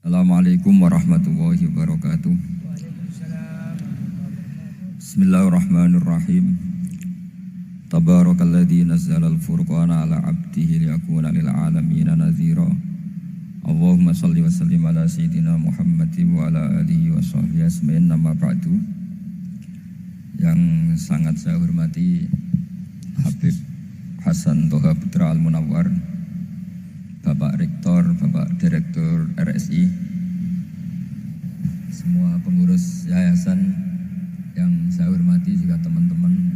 Assalamualaikum warahmatullahi wabarakatuh. Bismillahirrahmanirrahim. Tabarakalladzi nazzala al-furqana ala 'abdihi liyakuna lil 'alamin nadhira. Allahumma shalli wa sallim ala sayyidina Muhammadin wa ala alihi wa sahbihi ajmain. Amma ba'du. Yang sangat saya hormati Habib Hasan Toha Putra Al-Munawwar, Bapak Rektor, Bapak Direktur RSI, semua pengurus yayasan yang saya hormati, juga teman-teman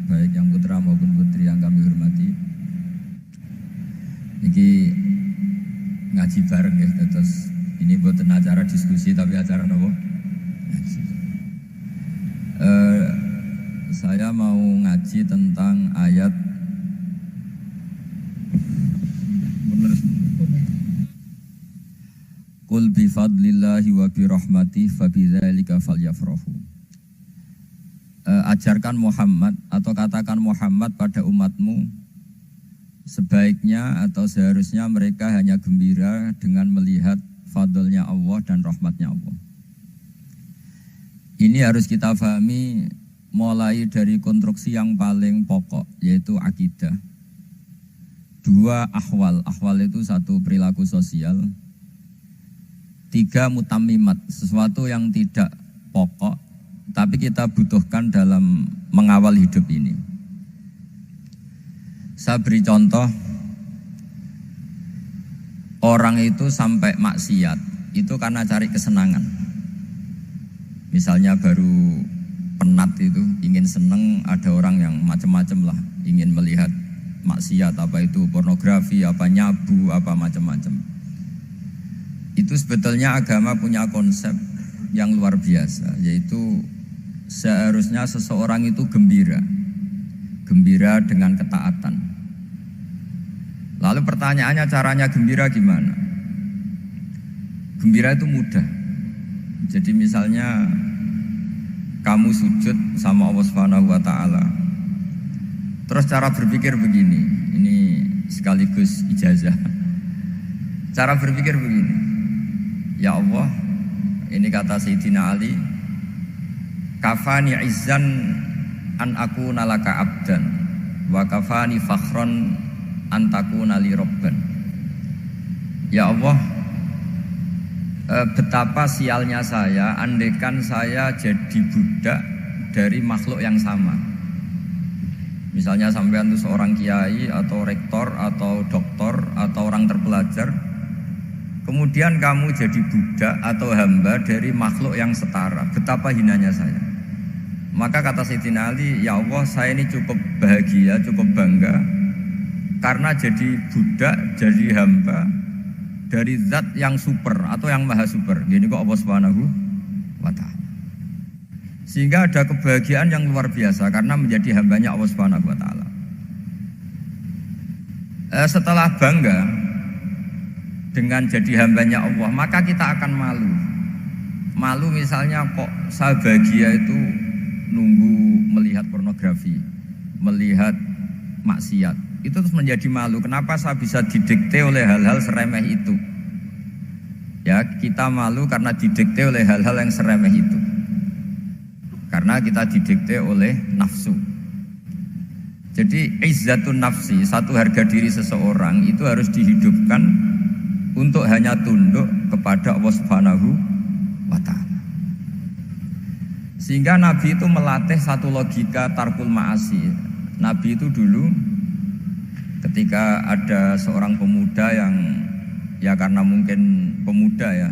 baik yang putra maupun putri yang kami hormati. Ini ngaji bareng ya, terus ini bukan acara diskusi tapi acara apa? Ngaji. Saya mau ngaji tentang ayat Qul bi fadlillahi wa bi rahmatihi fa bidzalika falyafrahu. Ajarkan Muhammad atau katakan Muhammad pada umatmu, sebaiknya atau seharusnya mereka hanya gembira dengan melihat fadlnya Allah dan rahmatnya Allah. Ini harus kita pahami mulai dari konstruksi yang paling pokok, yaitu akidah. Dua ahwal itu satu perilaku sosial. Tiga mutammimat, sesuatu yang tidak pokok tapi kita butuhkan dalam mengawal hidup ini. Saya beri contoh, orang itu sampai maksiat itu karena cari kesenangan. Misalnya baru penat itu, ingin seneng, ada orang yang macam-macam lah, ingin melihat maksiat, apa itu pornografi, apa nyabu, apa macam-macam. Itu sebetulnya agama punya konsep yang luar biasa, yaitu seharusnya seseorang itu gembira dengan ketaatan. Lalu pertanyaannya, caranya gembira gimana? Gembira itu mudah. Jadi misalnya kamu sujud sama Allah Subhanahu wa taala. Terus cara berpikir begini, ini sekaligus ijazah. Cara berpikir begini. Ya Allah, ini kata Sayyidina Ali, kafani izzan an akuna laka abdan wa kafani fakhron an takuna li robban. Ya Allah, betapa sialnya saya andaikan saya jadi budak dari makhluk yang sama. Misalnya sampean itu seorang kiai atau rektor atau doktor atau orang terpelajar, kemudian kamu jadi budak atau hamba dari makhluk yang setara. Betapa hinanya saya. Maka kata Sayyidina Ali, ya Allah, saya ini cukup bahagia, cukup bangga karena jadi budak, jadi hamba dari zat yang super atau yang maha super. Gini kok Allah Subhanahu wa ta'ala. Sehingga ada kebahagiaan yang luar biasa karena menjadi hambanya Allah Subhanahu wa ta'ala. Setelah bangga dengan jadi hambanya Allah, maka kita akan malu. Malu misalnya kok saya bahagia itu nunggu melihat pornografi, melihat maksiat. Itu terus menjadi malu. Kenapa saya bisa didikte oleh hal-hal seremeh itu? Ya, kita malu karena didikte oleh hal-hal yang seremeh itu. Karena kita didikte oleh nafsu. Jadi izzatun nafsi, satu harga diri seseorang itu harus dihidupkan untuk hanya tunduk kepada Allah Subhanahu wa ta'ala. Sehingga Nabi itu melatih satu logika tarkul ma'asi. Nabi itu dulu ketika ada seorang pemuda yang, ya karena mungkin pemuda ya,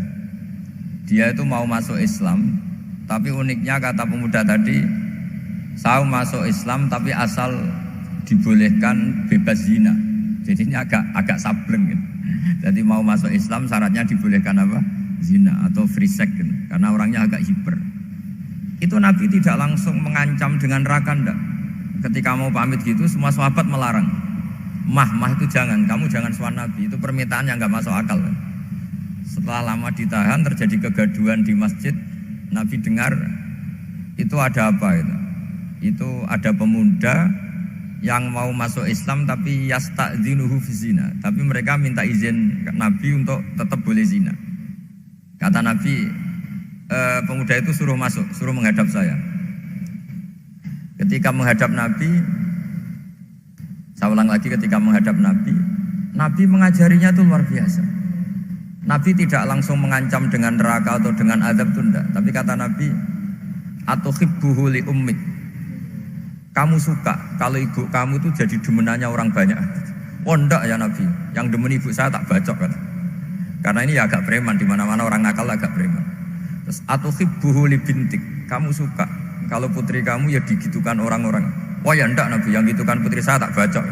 dia itu mau masuk Islam, tapi uniknya kata pemuda tadi, saya masuk Islam tapi asal dibolehkan bebas zina. Jadi ini agak sableng gitu. Jadi mau masuk Islam syaratnya dibolehkan apa? Zina atau free sex gitu. Karena orangnya agak hiper. Itu Nabi tidak langsung mengancam dengan neraka enggak. Ketika mau pamit gitu semua sahabat melarang. Mah itu jangan, kamu jangan sowan Nabi. Itu permintaan yang enggak masuk akal. Setelah lama ditahan terjadi kegaduhan di masjid. Nabi dengar itu ada apa itu? Itu ada pemuda yang mau masuk Islam tapi yasta'dzinuhu fi zina, tapi mereka minta izin Nabi untuk tetap boleh zina. Kata Nabi, pemuda itu suruh masuk, suruh menghadap saya. Ketika menghadap Nabi, saya ulang lagi, ketika menghadap Nabi, Nabi mengajarinya itu luar biasa. Nabi tidak langsung mengancam dengan neraka atau dengan azab itu enggak. Tapi kata Nabi, atuhibbuhu li ummik. Kamu suka kalau ibu kamu itu jadi demenannya orang banyak. Oh enggak ya Nabi, yang demen ibu saya tak bacok kan. Karena ini ya agak preman, di mana-mana orang nakal agak preman. Terus atuhibbuhu li bintik. Kamu suka kalau putri kamu ya digitukan orang-orang. Oh ya enggak Nabi, yang gitukan putri saya tak bacok.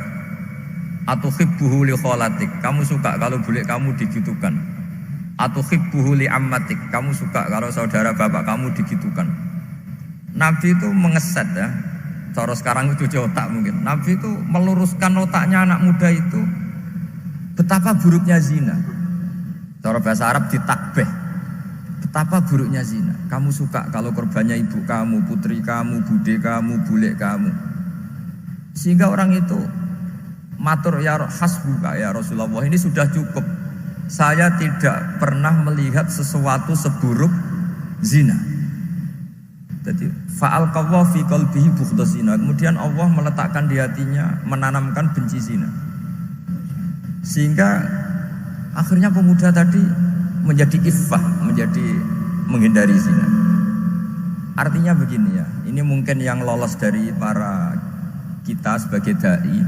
Atuhibbuhu li kholatik. Kamu suka kalau bule kamu digitukan. Atuhibbuhu li ammatik. Kamu suka kalau saudara bapak kamu digitukan. Nabi itu mengeset ya. Cara sekarang itu cuci otak mungkin. Nabi itu meluruskan otaknya anak muda itu. Betapa buruknya zina. Cara bahasa Arab ditakbih. Betapa buruknya zina. Kamu suka kalau korbannya ibu kamu, putri kamu, bude kamu, bule kamu. Sehingga orang itu matur ya hasbuka ya Rasulullah, ini sudah cukup. Saya tidak pernah melihat sesuatu seburuk zina. Jadi fa'alqallahu fi qalbihi bughdha zina. Kemudian Allah meletakkan di hatinya, menanamkan benci zina. Sehingga akhirnya pemuda tadi menjadi iffah, menjadi menghindari zina. Artinya begini ya, ini mungkin yang lolos dari para kita sebagai dai,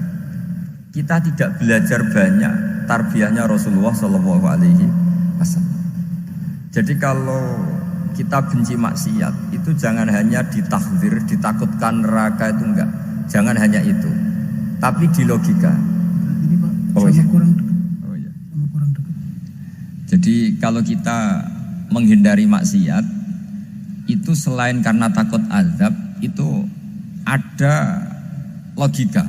kita tidak belajar banyak tarbiyahnya Rasulullah Shallallahu Alaihi Wasallam. Jadi kalau kita benci maksiat itu jangan hanya ditahdzir, ditakutkan neraka itu enggak. Jangan hanya itu. Tapi di logika. Ini Pak, kurang dekat. Sama kurang dekat. Jadi kalau kita menghindari maksiat itu selain karena takut azab, itu ada logika.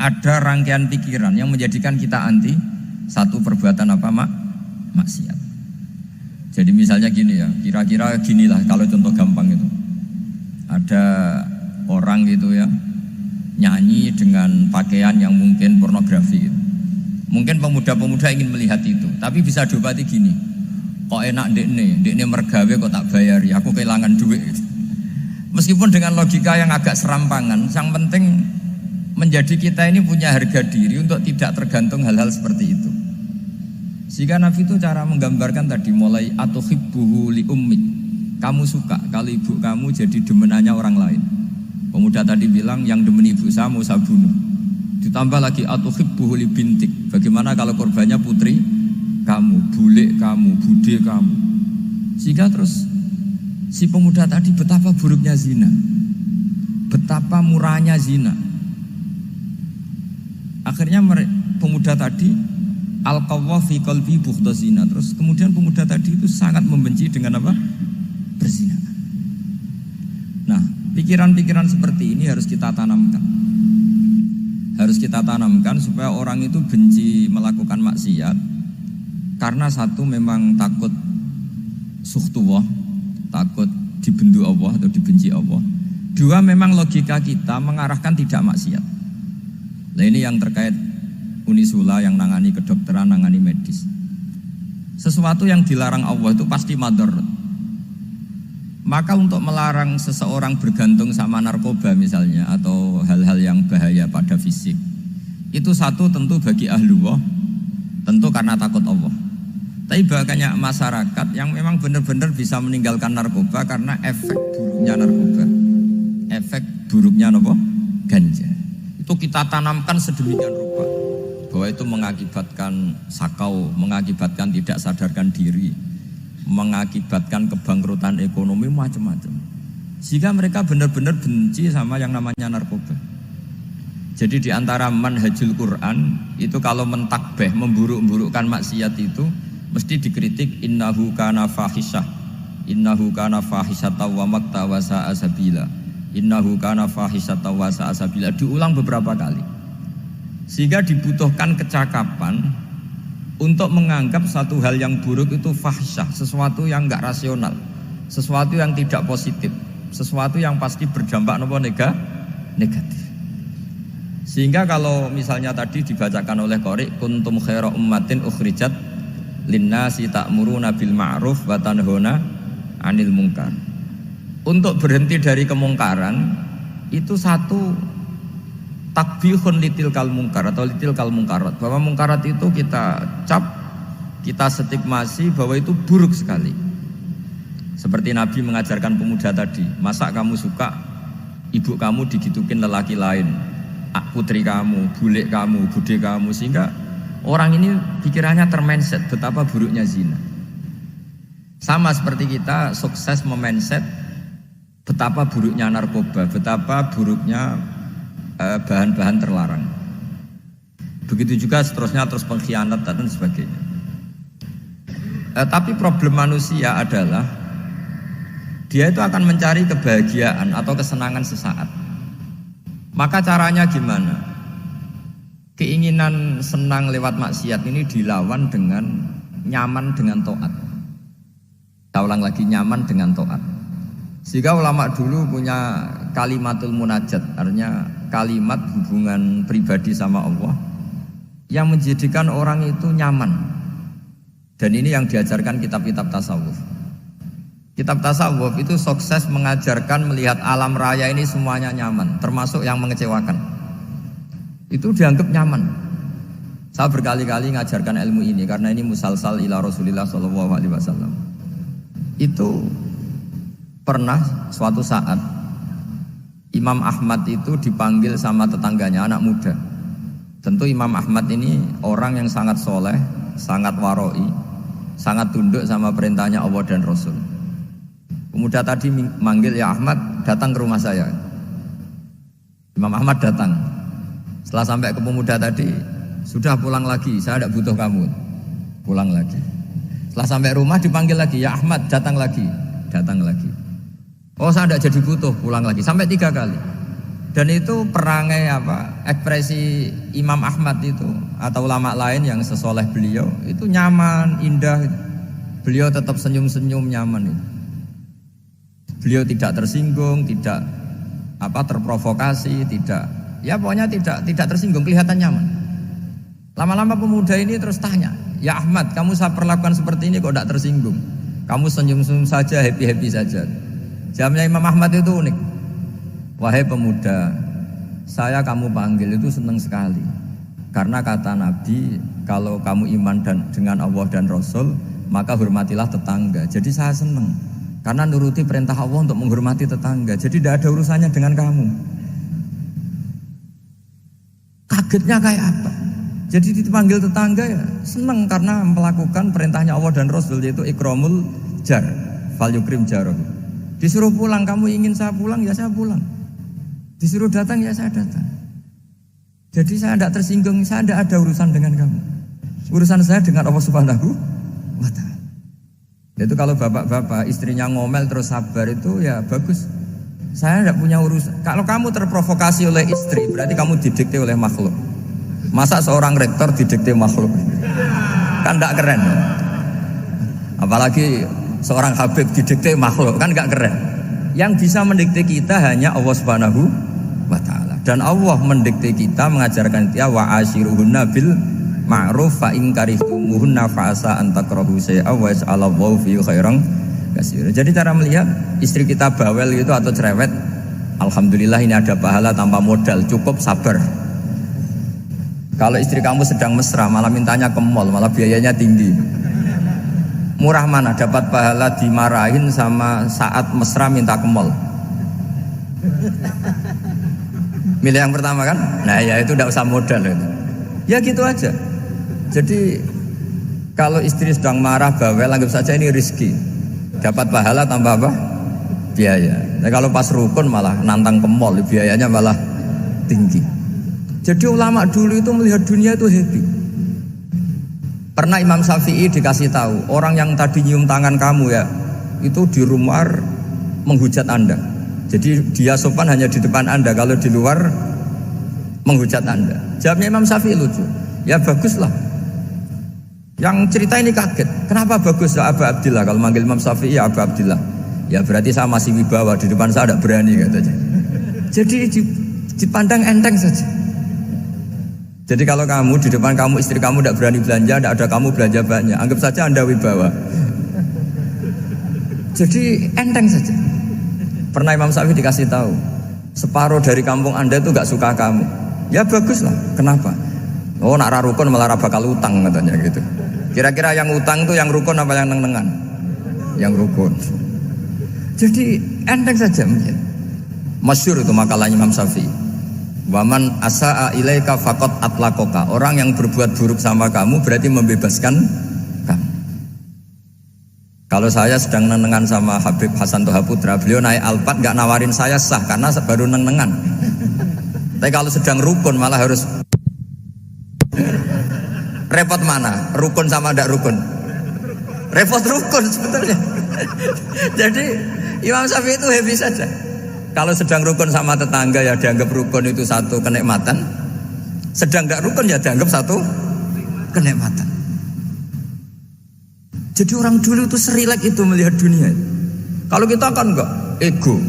Ada rangkaian pikiran yang menjadikan kita anti satu perbuatan apa maksiat. Jadi misalnya gini ya, kira-kira ginilah kalau contoh gampang itu. Ada orang gitu ya, nyanyi dengan pakaian yang mungkin pornografi gitu. Mungkin pemuda-pemuda ingin melihat itu, tapi bisa diobati gini. Kok enak dekne mergawe kok tak bayari, aku kehilangan duit gitu. Meskipun dengan logika yang agak serampangan, yang penting menjadi kita ini punya harga diri untuk tidak tergantung hal-hal seperti itu. Sehingga Nabi itu cara menggambarkan tadi mulai atuhibbuhu li ummik. Kamu suka kalau ibu kamu jadi demenannya orang lain. Pemuda tadi bilang yang demen ibu saya mau saya bunuh. Ditambah lagi atuhibbuhu li bintik. Bagaimana kalau korbannya putri kamu, bule kamu, bude kamu. Sehingga terus si pemuda tadi betapa buruknya zina. Betapa murahnya zina. Akhirnya pemuda tadi alqawwa fi qalbi bughdha zina. Terus kemudian pemuda tadi itu sangat membenci dengan apa? Berzina. Nah, pikiran-pikiran seperti ini harus kita tanamkan. Harus kita tanamkan supaya orang itu benci melakukan maksiat. Karena satu memang takut sukhtuwah, takut dibendu Allah atau dibenci Allah. Dua memang logika kita mengarahkan tidak maksiat. Nah ini yang terkait Unisula yang nangani kedokteran, nangani medis. Sesuatu yang dilarang Allah itu pasti madarat. Maka untuk melarang seseorang bergantung sama narkoba misalnya atau hal-hal yang bahaya pada fisik, itu satu tentu bagi ahlullah, tentu karena takut Allah. Tapi banyak masyarakat yang memang benar-benar bisa meninggalkan narkoba karena efek buruknya narkoba, efek buruknya apa? Ganja. Itu kita tanamkan sedemikian rupa bahwa itu mengakibatkan sakau, mengakibatkan tidak sadarkan diri, mengakibatkan kebangkrutan ekonomi macam-macam. Sehingga mereka benar-benar benci sama yang namanya narkoba. Jadi di antara manhajul Quran itu kalau mentakbih, memburuk-burukkan maksiat itu mesti dikritik innahu kana fahisyah. Innahu kana fahisyata wa makta wa sa'a sabila. Innahu kana fahisyata wa sa'a sabila. Diulang beberapa kali. Sehingga dibutuhkan kecakapan untuk menganggap satu hal yang buruk itu fahisyah, sesuatu yang enggak rasional, sesuatu yang tidak positif, sesuatu yang pasti berdampak negatif. Sehingga kalau misalnya tadi dibacakan oleh Qori kuntum khaira ummatin ukhrijat linnasi ta'muruna bil ma'ruf wa tanhauna 'anil munkar. Untuk berhenti dari kemungkaran itu satu takbihun litilkal munkar atau litilkal munkarat, bahwa munkarat itu kita cap, kita stigmasi bahwa itu buruk sekali. Seperti Nabi mengajarkan pemuda tadi, masa kamu suka ibu kamu digitukin lelaki lain, putri kamu, bule kamu, bude kamu, sehingga orang ini pikirannya termindset betapa buruknya zina. Sama seperti kita sukses memindset betapa buruknya narkoba, betapa buruknya bahan-bahan terlarang. Begitu juga seterusnya, terus pengkhianat dan sebagainya. Tapi problem manusia adalah dia itu akan mencari kebahagiaan atau kesenangan sesaat. Maka caranya gimana? Keinginan senang lewat maksiat ini dilawan dengan nyaman dengan taat. Saya ulang lagi, nyaman dengan taat. Sehingga ulama dulu punya kalimatul munajat, artinya kalimat hubungan pribadi sama Allah yang menjadikan orang itu nyaman. Dan ini yang diajarkan kitab-kitab tasawuf. Kitab tasawuf itu sukses mengajarkan melihat alam raya ini semuanya nyaman, termasuk yang mengecewakan. Itu dianggap nyaman. Saya berkali-kali mengajarkan ilmu ini karena ini musalsal ila Rasulillah SAW. Itu pernah suatu saat Imam Ahmad itu dipanggil sama tetangganya, anak muda. Tentu Imam Ahmad ini orang yang sangat soleh, sangat waroi, sangat tunduk sama perintahnya Allah dan Rasul. Pemuda tadi manggil, ya Ahmad, datang ke rumah saya. Imam Ahmad datang. Setelah sampai ke pemuda tadi, sudah pulang lagi, saya tidak butuh kamu. Pulang lagi. Setelah sampai rumah dipanggil lagi, ya Ahmad, datang lagi. Datang lagi. Oh, saya tidak jadi butuh, pulang lagi. Sampai 3 kali. Dan itu perangai ekspresi Imam Ahmad itu atau ulama lain yang sesoleh beliau itu nyaman, indah. Beliau tetap senyum-senyum, nyaman itu. Beliau tidak tersinggung, tidak terprovokasi, pokoknya tidak tersinggung, kelihatan nyaman. Lama-lama pemuda ini terus tanya, ya Ahmad, kamu saya perlakukan seperti ini kok tidak tersinggung? Kamu senyum-senyum saja, happy-happy saja. Jawabnya Imam Ahmad itu unik. Wahai pemuda, saya kamu panggil itu senang sekali. Karena kata Nabi, kalau kamu iman dengan Allah dan Rasul, maka hormatilah tetangga. Jadi saya senang. Karena nuruti perintah Allah untuk menghormati tetangga. Jadi tidak ada urusannya dengan kamu. Kagetnya kayak apa? Jadi dipanggil tetangga ya senang karena melakukan perintahnya Allah dan Rasul, yaitu ikramul jar, fal yukrim jaroh. Disuruh pulang, kamu ingin saya pulang, ya saya pulang. Disuruh datang, ya saya datang. Jadi saya tidak tersinggung, saya tidak ada urusan dengan kamu. Urusan saya dengan Allah Subhanahu wa Ta'ala. Itu kalau bapak-bapak istrinya ngomel terus sabar itu ya bagus. Saya tidak punya urusan. Kalau kamu terprovokasi oleh istri, berarti kamu didikte oleh makhluk. Masa seorang rektor didikte makhluk? Kan tidak keren. Apalagi seorang habib didikte makhluk, kan gak keren. Yang bisa mendikte kita hanya Allah Subhanahu wa Ta'ala. Dan Allah mendikte kita, mengajarkan dia wa ashiruhunna bil ma'ruf fa in karihtumuhunna fa asa an takrahu shay'an wa yaj'alallahu fi khairan katsira. Jadi cara melihat istri kita bawel gitu atau cerewet, alhamdulillah ini ada pahala tanpa modal, cukup sabar. Kalau istri kamu sedang mesra malah mintanya ke mall, malah biayanya tinggi. Murah mana dapat pahala dimarahin sama saat mesra minta ke mall? Milih yang pertama kan? Nah ya itu tidak usah modal itu. Ya gitu aja. Jadi kalau istri sedang marah bawel, anggap saja ini rezeki. Dapat pahala tambah apa? Biaya. Nah, kalau pas rukun malah nantang ke mall, biayanya malah tinggi. Jadi ulama dulu itu melihat dunia itu happy. Pernah Imam Syafi'i dikasih tahu, orang yang tadi nyium tangan kamu ya, itu di rumah menghujat Anda. Jadi dia sopan hanya di depan Anda, kalau di luar menghujat Anda. Jawabnya Imam Syafi'i lucu. Ya baguslah. Yang cerita ini kaget. Kenapa bagus ya Abu Abdillah? Kalau manggil Imam Syafi'i ya Abu Abdillah. Ya berarti saya masih wibawa, di depan saya tidak berani katanya. Jadi dipandang enteng saja. Jadi kalau kamu di depan kamu istri kamu tidak berani belanja, tidak ada kamu belanja banyak, anggap saja Anda wibawa. Jadi enteng saja. Pernah Imam Syafi'i dikasih tahu, separuh dari kampung Anda itu gak suka kamu. Ya baguslah. Kenapa? Oh nak rukun malah bakal utang katanya gitu. Kira-kira yang utang itu yang rukun apa yang neng-nengan? Yang rukun. Jadi enteng saja. Masyhur itu makalahnya Imam Syafi'i. Waman asa'a ilaika faqad atlaqaka. Orang yang berbuat buruk sama kamu berarti membebaskan kamu. Kalau saya sedang nenengan sama Habib Hasan Toha Putra, beliau naik Alphard gak nawarin saya sah karena baru nenengan. Tapi kalau sedang rukun malah harus repot mana? Rukun sama tidak rukun? Repot rukun sebetulnya. Jadi Imam Syafi'i itu happy saja. Kalau sedang rukun sama tetangga ya dianggap rukun itu satu kenikmatan. Sedang tidak rukun ya dianggap satu kenikmatan. Jadi orang dulu itu serilek itu melihat dunia. Kalau kita kan enggak, ego.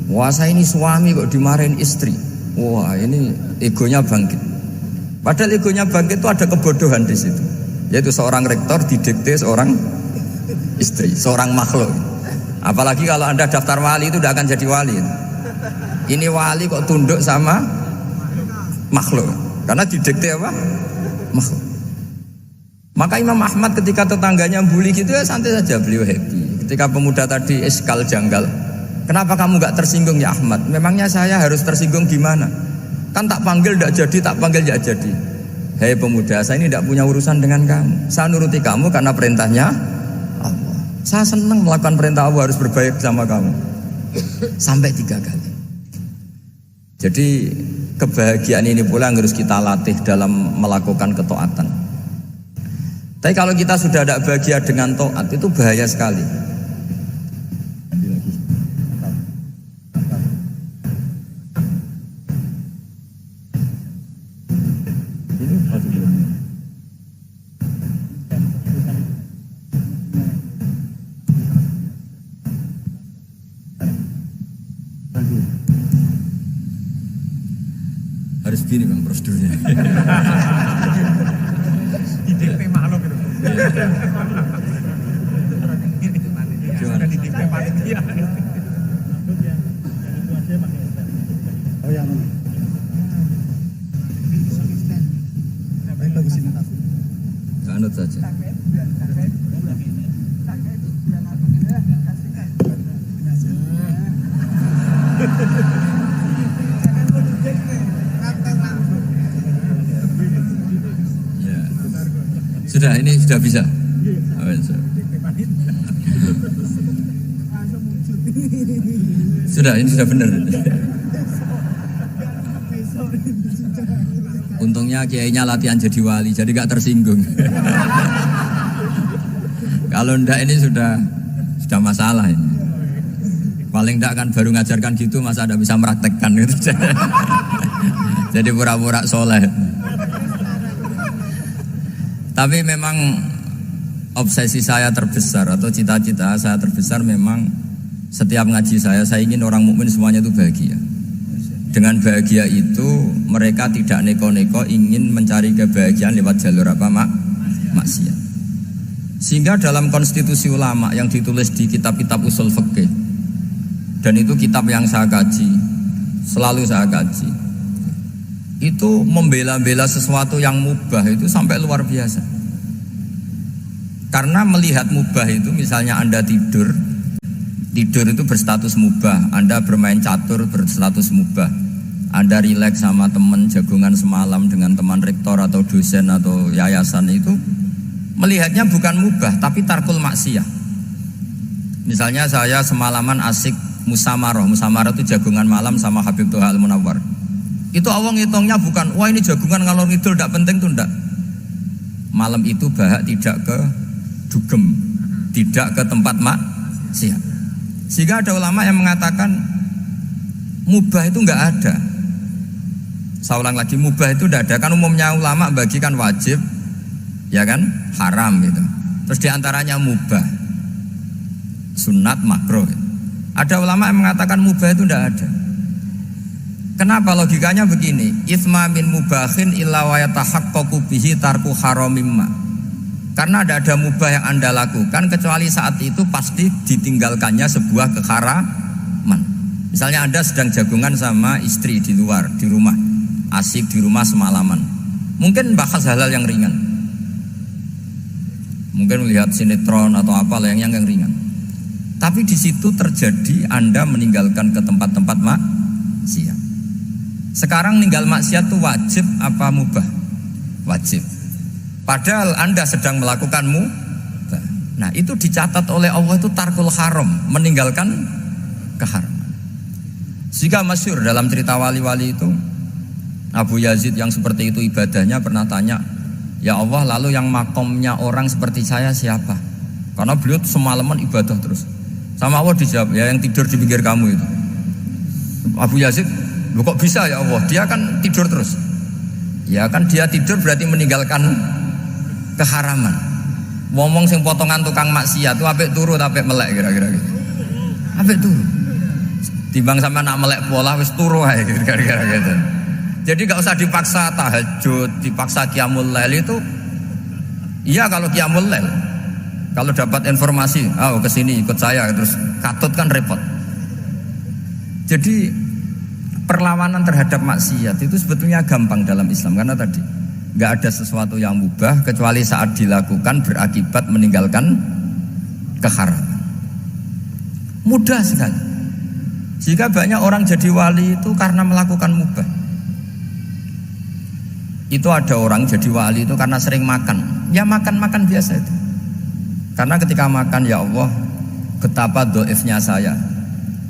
Wah saya ini suami kok dimarahin istri. Wah ini egonya bangkit. Padahal egonya bangkit itu ada kebodohan di situ. Yaitu seorang rektor didikte seorang istri, seorang makhluk. Apalagi kalau Anda daftar wali itu tidak akan jadi wali. Ini wali kok tunduk sama makhluk. Karena didikte apa? Makhluk. Maka Imam Ahmad ketika tetangganya bully gitu ya santai saja, beliau happy. Ketika pemuda tadi eskal janggal, kenapa kamu gak tersinggung ya Ahmad? Memangnya saya harus tersinggung gimana? Kan tak panggil tidak jadi, tak panggil tidak jadi. Hei pemuda, saya ini tidak punya urusan dengan kamu. Saya nuruti kamu karena perintahnya Allah. Saya senang melakukan perintah Allah, harus berbaik sama kamu. Sampai 3 kali. Jadi kebahagiaan ini pula yang harus kita latih dalam melakukan ketaatan. Tapi kalau kita sudah tidak bahagia dengan taat itu bahaya sekali. Harus gini Bang prosedurnya. Didikte makhluk itu. Gimana? Didikte panitia. Oh yang mana? Bagus ini. Anut saja. Sudah, ini sudah bisa. Sudah, ini sudah benar. Untungnya kiainya latihan jadi wali, jadi gak tersinggung. Kalau ndak ini sudah masalah ini. Paling ndak kan baru ngajarkan gitu, masa ada bisa meraktekkan gitu. Jadi pura-pura soleh. Tapi memang obsesi saya terbesar atau cita-cita saya terbesar memang setiap ngaji saya ingin orang mukmin semuanya itu bahagia. Dengan bahagia itu mereka tidak neko-neko ingin mencari kebahagiaan lewat jalur apa maksiat. Sehingga dalam konstitusi ulama yang ditulis di kitab-kitab usul fikih, dan itu kitab yang saya kaji, selalu saya kaji, itu membela-bela sesuatu yang mubah itu sampai luar biasa. Karena melihat mubah itu, misalnya Anda tidur itu berstatus mubah. Anda bermain catur berstatus mubah. Anda rileks sama teman jagungan semalam dengan teman rektor atau dosen atau yayasan, itu melihatnya bukan mubah tapi tarkul maksiyah. Misalnya saya semalaman asik musyawarah itu jagungan malam sama Habib Toha Al-Munawwar. Itu Allah ngitungnya bukan, wah ini jagungan ngalor ngidul tidak penting tuh enggak. Malam itu bahak tidak ke dugem, tidak ke tempat maksiat. Sehingga ada ulama yang mengatakan mubah itu enggak ada. Saya ulang lagi, mubah itu enggak ada. Kan umumnya ulama bagikan wajib, ya kan, haram gitu. Terus diantaranya mubah, sunat, makruh. Ada ulama yang mengatakan mubah itu enggak ada. Kenapa logikanya begini? Itsma min mubahin illa wa yatahaqqaqu bihi tarku haramimma. Karena tidak ada mubah yang Anda lakukan kecuali saat itu pasti ditinggalkannya sebuah keharaman. Misalnya Anda sedang jagungan sama istri di luar, di rumah, asik di rumah semalaman. Mungkin bahas hal-hal yang ringan. Mungkin melihat sinetron atau apa yang ringan. Tapi di situ terjadi Anda meninggalkan ke tempat-tempat maksiat. Sekarang ninggal maksiat itu wajib apa mubah? Wajib. Padahal Anda sedang melakukan mubah. Nah itu dicatat oleh Allah itu tarkul haram, meninggalkan keharaman. Jika masyhur dalam cerita wali-wali itu, Abu Yazid yang seperti itu ibadahnya pernah tanya, ya Allah, lalu yang makomnya orang seperti saya siapa? Karena beliau semalaman ibadah terus. Sama Allah dijawab, ya yang tidur di pinggir kamu itu. Abu Yazid, lu kok bisa ya Allah? Dia kan tidur terus. Ya kan dia tidur berarti meninggalkan keharaman. Ngomong sing potongan tukang maksiat tuh apik turu apik melek kira-kira gitu. Apik turu. Timbang sama nak melek pola wis turu ae kira-kira gitu. Jadi gak usah dipaksa tahajud, dipaksa qiyamul lail itu. Iya kalau qiyamul lail. Kalau dapat informasi, kesini ikut saya terus katut kan repot. Jadi perlawanan terhadap maksiat itu sebetulnya gampang dalam Islam karena tadi nggak ada sesuatu yang mubah kecuali saat dilakukan berakibat meninggalkan keharaman. Mudah sekali. Jika banyak orang jadi wali itu karena melakukan mubah. Itu ada orang jadi wali itu karena sering makan. Ya makan biasa itu. Karena ketika makan, ya Allah, betapa doifnya saya.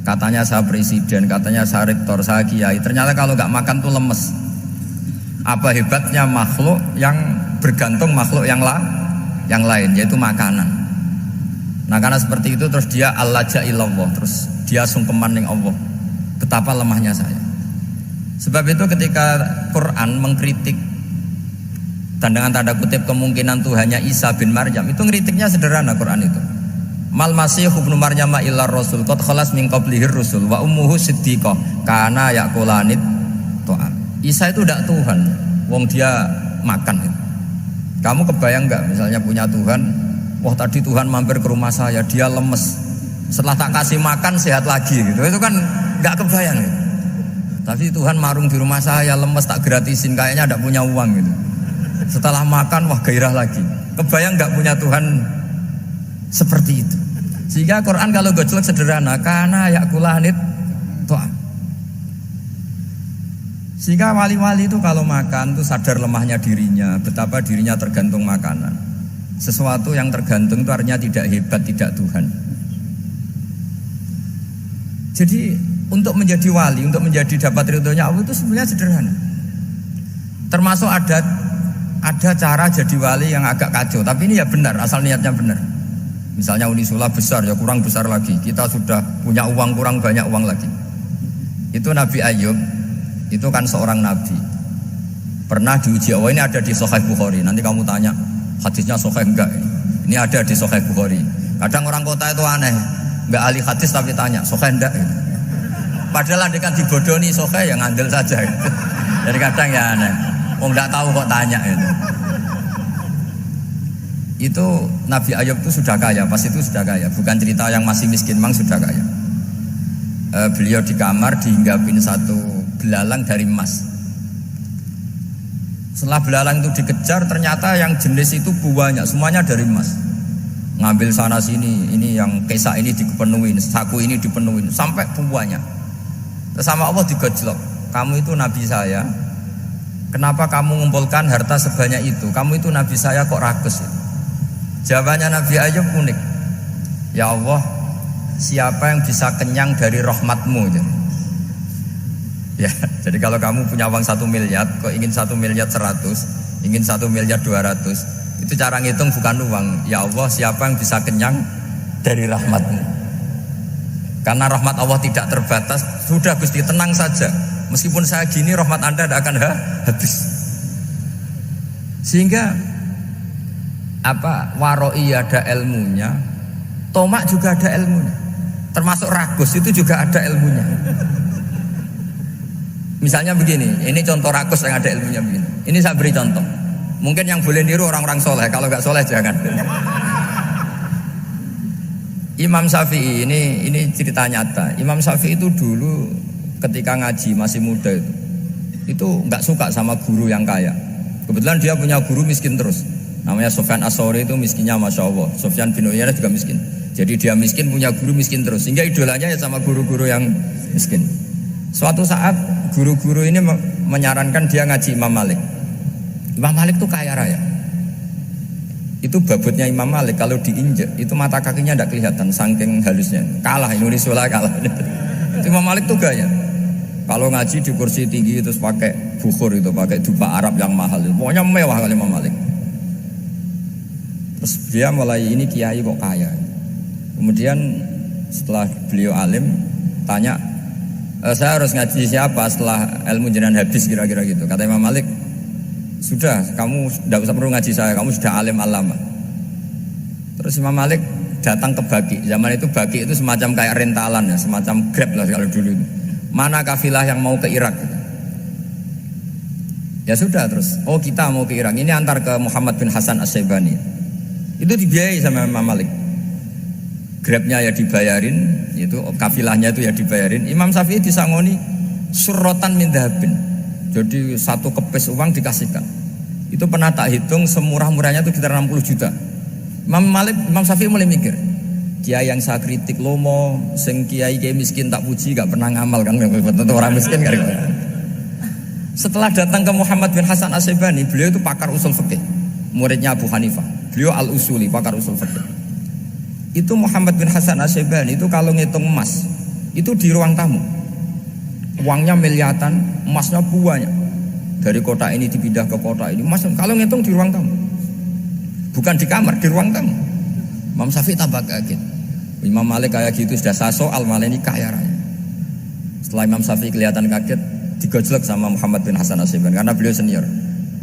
Katanya saya presiden, katanya saya rektor, saya kiai. Ternyata kalau nggak makan tuh lemes. Apa hebatnya makhluk yang bergantung makhluk yang lain, yaitu makanan. Nah karena seperti itu terus dia al-laja'illallah, terus dia sungkeman ning Allah. Betapa lemahnya saya. Sebab itu ketika Quran mengkritik dan dengan tanda kutip kemungkinan Tuhannya Isa bin Maryam, itu ngeritiknya sederhana Quran itu. Mal masih ibnu Maryam illa rasul qad khalas min qablihir rusul wa ummuhu siddiqah kana yaqulanit ta'am. Isa itu tidak Tuhan, wong dia makan itu. Kamu kebayang nggak misalnya punya Tuhan, wah tadi Tuhan mampir ke rumah saya, dia lemes. Setelah tak kasih makan sehat lagi gitu. Itu kan nggak kebayang gitu. Tapi Tuhan marung di rumah saya, lemes tak gratisin, kayaknya tidak punya uang gitu. Setelah makan wah gairah lagi. Kebayang nggak punya Tuhan seperti itu. Sehingga Quran kalau gojlok sederhana, karena yakulanit to'am. Sehingga wali-wali itu kalau makan itu sadar lemahnya dirinya, betapa dirinya tergantung makanan. Sesuatu yang tergantung itu artinya tidak hebat, tidak Tuhan. Jadi untuk menjadi wali, untuk menjadi dapat ridhonya Allah itu sebenarnya sederhana. Termasuk ada cara jadi wali yang agak kacau, tapi ini ya benar, asal niatnya benar. Misalnya Unisula besar, ya kurang besar lagi. Kita sudah punya uang, kurang banyak uang lagi. Itu Nabi Ayub, itu kan seorang nabi. Pernah diuji Allah, ini ada di Sahih Bukhari. Nanti kamu tanya, hadisnya sahih enggak? Ini ada di Sahih Bukhari. Kadang orang kota itu aneh, enggak ahli hadis tapi tanya, sahih enggak? Padahal andekan dibodoni sahih, ya ngandel saja. Jadi kadang ya aneh. Enggak tahu kok tanya itu. Itu Nabi Ayub itu sudah kaya, pas itu sudah kaya. Bukan cerita yang masih miskin, memang sudah kaya. Beliau di kamar dihinggapin satu belalang dari emas. Setelah belalang itu dikejar, ternyata yang jenis itu banyak, semuanya dari emas. Ngambil sana sini, ini yang kesak ini dipenuhin, saku ini dipenuhin, sampai buahnya. Terus sama Allah digojlok, kamu itu nabi saya. Kenapa kamu mengumpulkan harta sebanyak itu? Kamu itu nabi saya kok rakus? Jawabannya Nabi Ayub unik. Ya Allah, siapa yang bisa kenyang dari rahmatmu? Ya, jadi kalau kamu punya uang 1 miliar, kok ingin 1 miliar 100, ingin 1 miliar 200, itu cara ngitung bukan uang. Ya Allah, siapa yang bisa kenyang dari rahmatmu? Karena rahmat Allah tidak terbatas. Sudah Gusti, tenang saja. Meskipun saya gini, rahmat Anda tidak akan habis. Sehingga waroi ada ilmunya, tomak juga ada ilmunya, termasuk ragus itu juga ada ilmunya. Misalnya begini, ini contoh rakus yang ada ilmunya begini. Ini saya beri contoh. Mungkin yang boleh niru orang-orang soleh, kalau nggak soleh jangan. Imam Syafi'i ini cerita nyata. Imam Syafi'i itu dulu ketika ngaji masih muda itu nggak suka sama guru yang kaya. Kebetulan dia punya guru miskin terus. Namanya Sufyan As-Tsauri, itu miskinnya Masya Allah. Sufyan bin Uyainah juga miskin. Jadi dia miskin, punya guru miskin terus. Sehingga idolanya ya sama guru-guru yang miskin. Suatu saat guru-guru ini menyarankan dia ngaji Imam Malik. Imam Malik itu kaya raya. Itu babutnya Imam Malik kalau diinjek itu mata kakinya tidak kelihatan saking halusnya. Kalah Indonesia kalah. Imam Malik tuh gaya. Kalau ngaji di kursi tinggi terus pakai bukhur itu, pakai dupa Arab yang mahal. Pokoknya mewah kali Imam Malik. Terus dia mulai ini kiai kok kaya. Kemudian setelah beliau alim tanya, saya harus ngaji siapa setelah ilmu jenengan habis kira-kira gitu. Kata Imam Malik, sudah kamu tidak usah perlu ngaji saya, kamu sudah alim alama. Terus Imam Malik datang ke Baki. Zaman itu Baki itu semacam kayak rentalan ya, semacam Grab lah kalau dulu itu. Mana kafilah yang mau ke Irak gitu. Ya sudah terus, oh kita mau ke Irak, ini antar ke Muhammad bin Hasan As-Syaibani. Itu dibiayai sama Imam Malik. Grabnya ya dibayarin, itu kafilahnya itu ya dibayarin. Imam Syafi'i disangoni surrotan min dhahabin. Jadi satu kepes uang dikasihkan. Itu pernah tak hitung semurah-murahnya itu sekitar 60 juta. Imam Syafi'i mulai mikir, kiai yang saya kritik lomo, sing kiai miskin tak puji, gak pernah ngamal kan, tentu orang miskin kan. Setelah datang ke Muhammad bin Hasan As-Syaibani, beliau itu pakar usul fikih, muridnya Abu Hanifah. Beliau al-usuli, pakar usul fikih. Itu Muhammad bin Hasan As-Syaibani itu kalau ngitung emas itu di ruang tamu, uangnya miliaran, emasnya banyak. Dari kota ini dipindah ke kota ini, emas kalau ngitung di ruang tamu, bukan di kamar, di ruang tamu. Imam Syafi'i tambah kaget. Imam Malik kayak gitu sudah saya soal, malah ini kaya raya. Setelah Imam Syafi'i kelihatan kaget, digojlek sama Muhammad bin Hasan As-Syaibani karena beliau senior.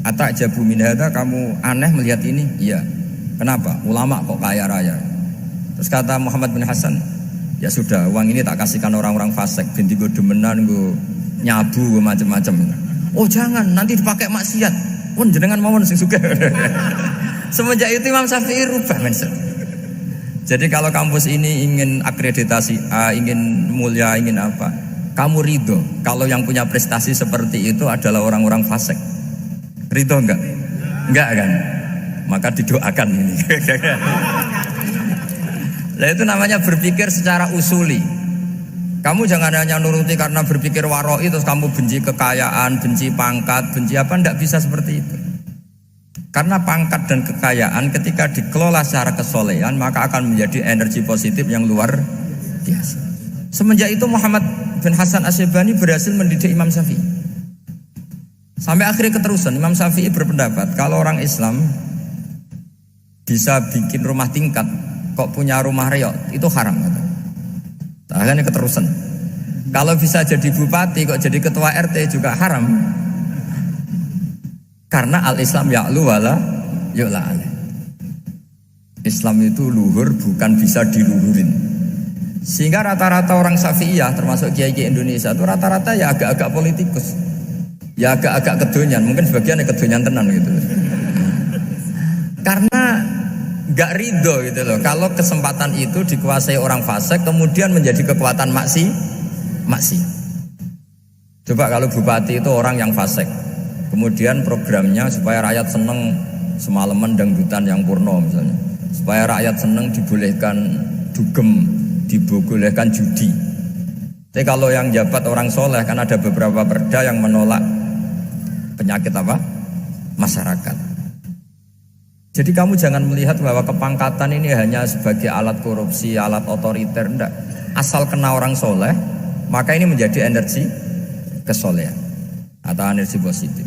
Atajabu min hadza, kamu aneh melihat ini? Iya. Kenapa? Ulama kok kaya raya. Terus kata Muhammad bin Hasan, ya sudah, uang ini tak kasihkan orang-orang fasik, binti gue demenan, gue nyabu, gue macam-macam. Oh jangan, nanti dipakai maksiat. Pun jenengan mawon sing sugih. Semenjak itu Imam Syafi'i rubah mindset. Jadi kalau kampus ini ingin akreditasi A, ingin mulia, ingin apa, kamu ridho kalau yang punya prestasi seperti itu adalah orang-orang fasik. Ridho enggak? Enggak kan? Maka didoakan ini. Nah itu namanya berpikir secara usuli. Kamu jangan hanya nuruti karena berpikir waroi terus kamu benci kekayaan, benci pangkat, benci apa, tidak bisa seperti itu. Karena pangkat dan kekayaan ketika dikelola secara kesolehan maka akan menjadi energi positif yang luar biasa. Semenjak itu Muhammad bin Hasan As-Syaibani berhasil mendidik Imam Syafi'i. Sampai akhirnya keterusan Imam Syafi'i berpendapat kalau orang Islam bisa bikin rumah tingkat kok punya rumah reot itu haram. Akhirnya keterusan. Kalau bisa jadi bupati kok jadi ketua RT juga haram. Karena al-Islam ya'lu wala yu'la alaih. Islam itu luhur bukan bisa diluhurin. Sehingga rata-rata orang Syafi'iyah termasuk kiai-kiai Indonesia itu rata-rata ya agak-agak politikus. Ya agak-agak kedonyan, mungkin sebagian kedonyan tenan gitu. Karena gak ridho gitu loh. Kalau kesempatan itu dikuasai orang fasik kemudian menjadi kekuatan maksi. Coba kalau bupati itu orang yang fasik, kemudian programnya supaya rakyat seneng semalaman dangdutan yang purno misalnya, supaya rakyat seneng dibolehkan dugem, dibolehkan judi. Tapi kalau yang jabat orang soleh kan ada beberapa perda yang menolak penyakit apa? Masyarakat. Jadi kamu jangan melihat bahwa kepangkatan ini hanya sebagai alat korupsi, alat otoriter, enggak. Asal kena orang soleh, maka ini menjadi energi kesolehan atau energi positif.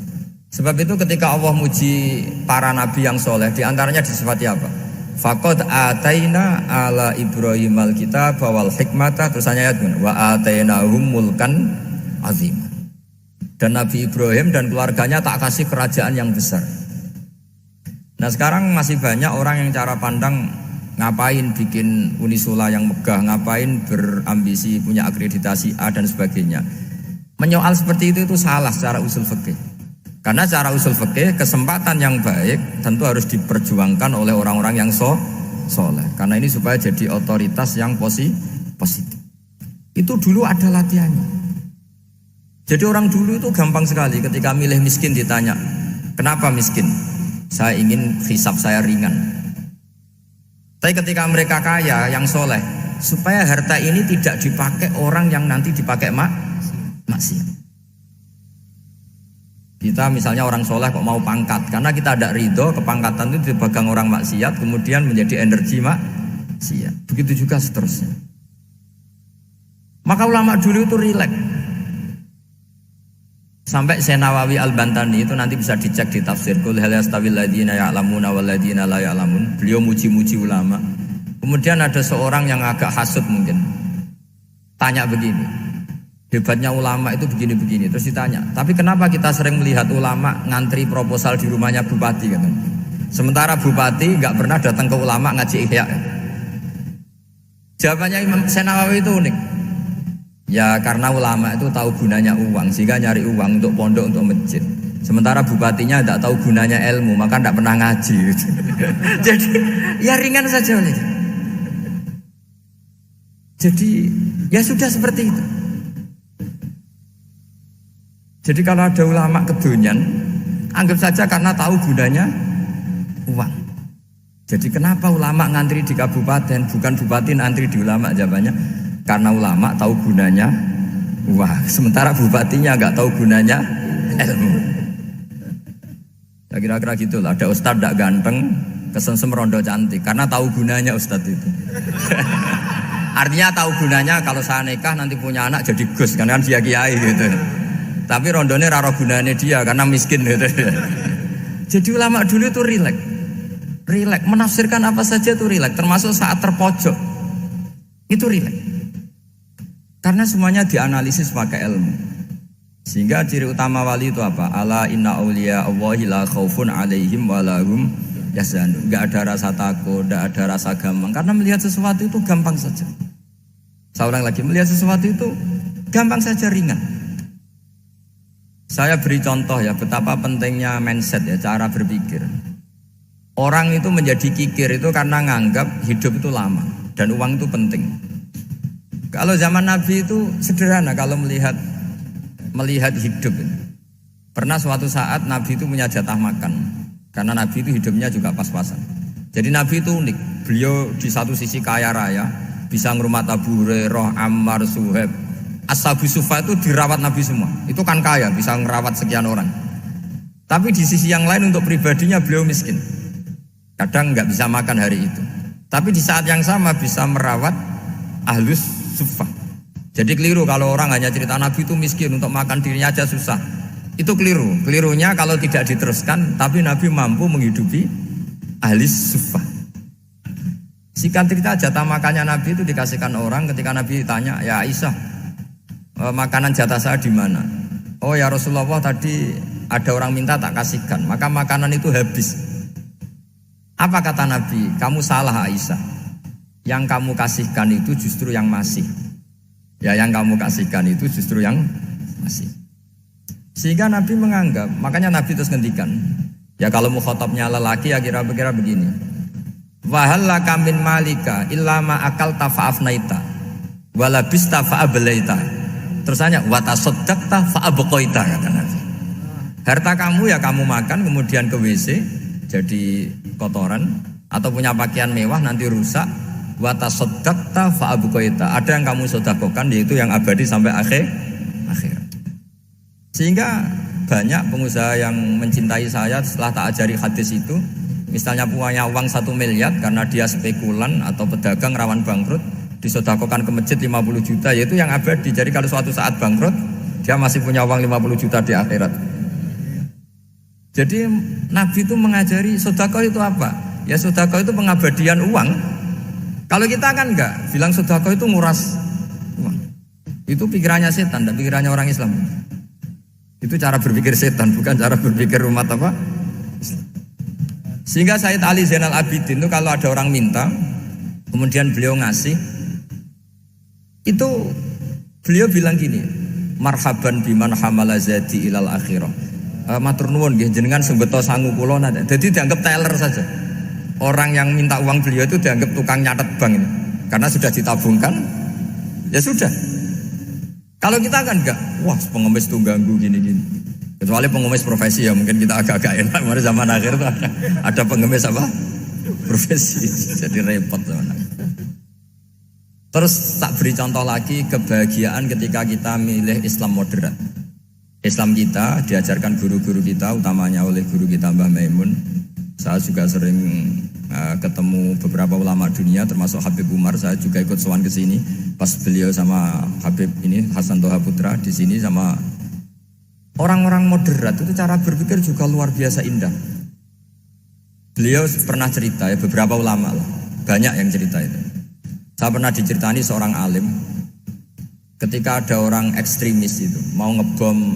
Sebab itu ketika Allah muji para nabi yang soleh, diantaranya disifati apa? Faqad ataina ala Ibrahim al-kitab wal hikmata, terusannya ayat wa atainahum mulkan azim. Dan Nabi Ibrahim dan keluarganya tak kasih kerajaan yang besar. Nah sekarang masih banyak orang yang cara pandang ngapain bikin unisula yang megah, ngapain berambisi punya akreditasi A dan sebagainya. Menyoal seperti itu salah secara usul fikih. Karena secara usul fikih kesempatan yang baik tentu harus diperjuangkan oleh orang-orang yang soleh. Karena ini supaya jadi otoritas yang positif. Itu dulu ada latihannya. Jadi orang dulu itu gampang sekali ketika milih miskin ditanya, kenapa miskin? Saya ingin hisab saya ringan. Tapi ketika mereka kaya yang soleh, supaya harta ini tidak dipakai orang yang nanti dipakai maksiat. Kita misalnya orang soleh kok mau pangkat, karena kita ada ridho kepangkatan itu dipegang orang maksiat, kemudian menjadi energi maksiat. Begitu juga seterusnya. Maka ulama dulu itu rileks. Sampai Syekh Nawawi Al-Bantani itu nanti bisa dicek di tafsir Qul hal yastawil ladzina ya'lamuna wal ladzina la ya'lamun. Beliau muji-muji ulama. Kemudian ada seorang yang agak hasud mungkin. Tanya begini. Hebatnya ulama itu begini-begini. Terus ditanya, tapi kenapa kita sering melihat ulama ngantri proposal di rumahnya bupati gitu. Sementara bupati enggak pernah datang ke ulama ngaji ihya. Jawabannya Imam Syekh Nawawi itu unik. Ya karena ulama itu tahu gunanya uang, sehingga nyari uang untuk pondok, untuk masjid. Sementara bupatinya tidak tahu gunanya ilmu, maka tidak pernah ngaji. Jadi ya ringan saja. Jadi ya sudah seperti itu. Jadi kalau ada ulama kedonyan, anggap saja karena tahu gunanya uang. Jadi kenapa ulama ngantri di kabupaten, bukan bupati ngantri di ulama? Jawabannya karena ulama tahu gunanya uang, sementara bupatinya nggak tahu gunanya ilmu. Ya kira-kira gitulah. Ada ustadz tidak ganteng, kesensem rondo cantik, karena tahu gunanya ustadz itu. Artinya tahu gunanya kalau saya nikah nanti punya anak jadi gus, kan dia kiai gitu. Tapi rondone raro gunanya dia karena miskin gitu. Jadi ulama dulu itu rileks, menafsirkan apa saja itu rileks, termasuk saat terpojok itu rileks. Karena semuanya dianalisis pakai ilmu. Sehingga ciri utama wali itu apa? Ala inna awliya Allahi la khaufun alaihim walahum yahzanun. Enggak ada rasa takut, enggak ada rasa gampang. Karena melihat sesuatu itu gampang saja. Saya ulang lagi, melihat sesuatu itu gampang saja, ringan. Saya beri contoh ya betapa pentingnya mindset ya, cara berpikir. Orang itu menjadi kikir itu karena nganggap hidup itu lama dan uang itu penting. Kalau zaman Nabi itu sederhana kalau melihat hidup. Pernah suatu saat Nabi itu punya jatah makan. Karena Nabi itu hidupnya juga pas-pasan. Jadi Nabi itu unik. Beliau di satu sisi kaya raya, bisa ngrumat Abu Hurairah, Ammar, Suhaib. Ashabu Sufa itu dirawat Nabi semua. Itu kan kaya, bisa ngerawat sekian orang. Tapi di sisi yang lain untuk pribadinya beliau miskin. Kadang nggak bisa makan hari itu. Tapi di saat yang sama bisa merawat Ahlus Sufa. Jadi keliru kalau orang hanya cerita Nabi itu miskin, untuk makan dirinya aja susah. Itu keliru. Kelirunya kalau tidak diteruskan, tapi Nabi mampu menghidupi ahli Sufa. Singkat cerita jatah makannya Nabi itu dikasihkan orang. Ketika Nabi tanya, ya Aisyah, makanan jatah saya di mana? Oh ya Rasulullah, tadi ada orang minta tak kasihkan, maka makanan itu habis. Apa kata Nabi? Kamu salah Aisyah. Yang kamu kasihkan itu justru yang masih. Ya yang kamu kasihkan itu justru yang masih. Sehingga Nabi menganggap, makanya Nabi terus ngendikan. Ya kalau mukhatabnya lelaki ya kira-kira begini. Wahal laka min malika illa ma akalta fa'afnaita walabista fa'ablaita. Terus tanya wa tasaddaqta fa'abqaita, kata Nabi. Harta kamu ya kamu makan kemudian ke WC jadi kotoran, atau punya pakaian mewah nanti rusak. Wa tasaddaqta fa'abqaita. Ada yang kamu sedekahkan yaitu yang abadi sampai akhir. Sehingga banyak pengusaha yang mencintai saya setelah tak ajari hadis itu. Misalnya punya uang 1 miliar karena dia spekulan atau pedagang rawan bangkrut, disedekahkan ke masjid 50 juta, yaitu yang abadi. Jadi kalau suatu saat bangkrut, dia masih punya uang 50 juta di akhirat. Jadi Nabi itu mengajari sedekah itu apa? Ya sedekah itu pengabadian uang. Kalau kita kan enggak, bilang sedekah itu nguras uang. Itu pikirannya setan dan pikirannya orang Islam. Itu cara berpikir setan, bukan cara berpikir umat apa? Sehingga Sayyid Ali Zainal Abidin itu kalau ada orang minta, kemudian beliau ngasih, itu beliau bilang gini, marhaban biman hamala zadi ilal akhirah. Matur nuwun nggih jenengan sing beto sangu kula nate. Jadi dianggap teller saja. Orang yang minta uang beliau itu dianggap tukang nyatet bank ini. Karena sudah ditabungkan, ya sudah. Kalau kita kan enggak, wah pengemis tuh ganggu gini-gini. Kecuali pengemis profesi ya mungkin kita agak-agak enak. Kemarin zaman akhir tuh ada pengemis apa? Profesi. Jadi repot zaman. Terus tak beri contoh lagi kebahagiaan ketika kita milih Islam moderat. Islam kita diajarkan guru-guru kita, utamanya oleh guru kita Mbah Maimun. Saya juga sering ketemu beberapa ulama dunia, termasuk Habib Umar. Saya juga ikut sowan ke sini pas beliau sama Habib ini Hasan Toha Putra di sini sama orang-orang moderat itu cara berpikir juga luar biasa indah. Beliau pernah cerita ya beberapa ulama lah, banyak yang cerita itu. Saya pernah diceritani seorang alim. Ketika ada orang ekstremis itu mau ngebom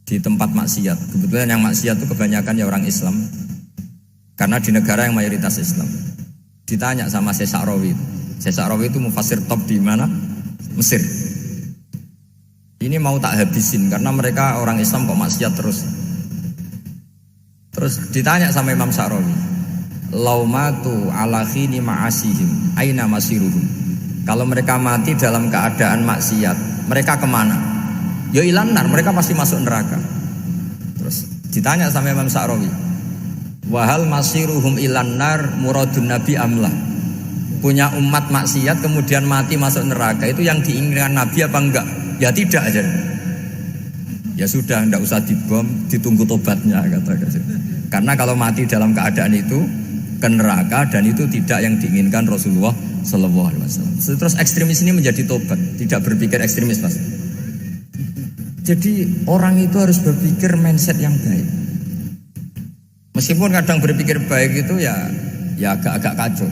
di tempat maksiat, kebetulan yang maksiat itu kebanyakan ya orang Islam, karena di negara yang mayoritas Islam. Ditanya sama Syekh Sa'rawi itu mufassir top di mana? Mesir. Ini mau tak habisin karena mereka orang Islam kok maksiat terus. Terus ditanya sama Imam Sa'rawi, laumatu ala khini ma'asihim aina masiruhum. Kalau mereka mati dalam keadaan maksiat, mereka kemana? Ya ilanar, mereka pasti masuk neraka. Terus ditanya sama Imam Sa'rawi, wahal masiruhum ilanar muradun nabi amlah. Punya umat maksiat kemudian mati masuk neraka, itu yang diinginkan Nabi apa enggak? Ya tidak aja. Ya sudah, enggak usah dibom, ditunggu tobatnya kata. Karena kalau mati dalam keadaan itu ke neraka dan itu tidak yang diinginkan Rasulullah Sallallahu Alaihi Wasallam. Terus ekstremis ini menjadi tobat, tidak berpikir ekstremis mas. Jadi orang itu harus berpikir mindset yang baik. Meskipun kadang berpikir baik itu ya agak-agak kacau.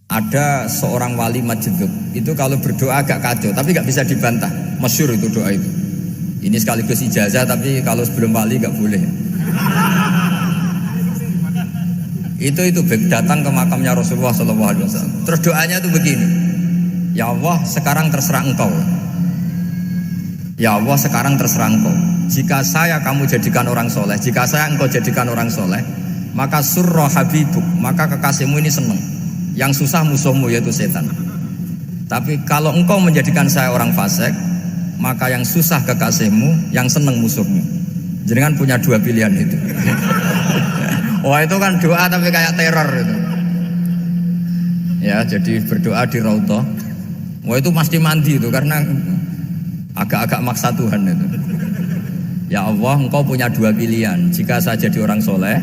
Ada seorang wali majdub itu kalau berdoa agak kacau, tapi nggak bisa dibantah. Masyhur itu doa itu. Ini sekaligus ijazah, tapi kalau sebelum wali nggak boleh. Itu datang ke makamnya Rasulullah SAW. Terus doanya itu begini, ya Allah sekarang terserah engkau. Ya Allah sekarang terserah engkau. Jika saya kamu jadikan orang soleh, jika saya engkau jadikan orang soleh, maka surra habibuk, maka kekasihmu ini senang. Yang susah musuhmu yaitu setan. Tapi kalau engkau menjadikan saya orang fasik, maka yang susah kekasihmu, yang senang musuhmu. Jadi kan punya dua pilihan itu. Wah itu kan doa tapi kayak teror itu. Ya jadi berdoa di Raudhah. Wah itu pasti mandi itu karena agak-agak maksa Tuhan itu. Ya Allah engkau punya dua pilihan. Jika saya jadi orang soleh,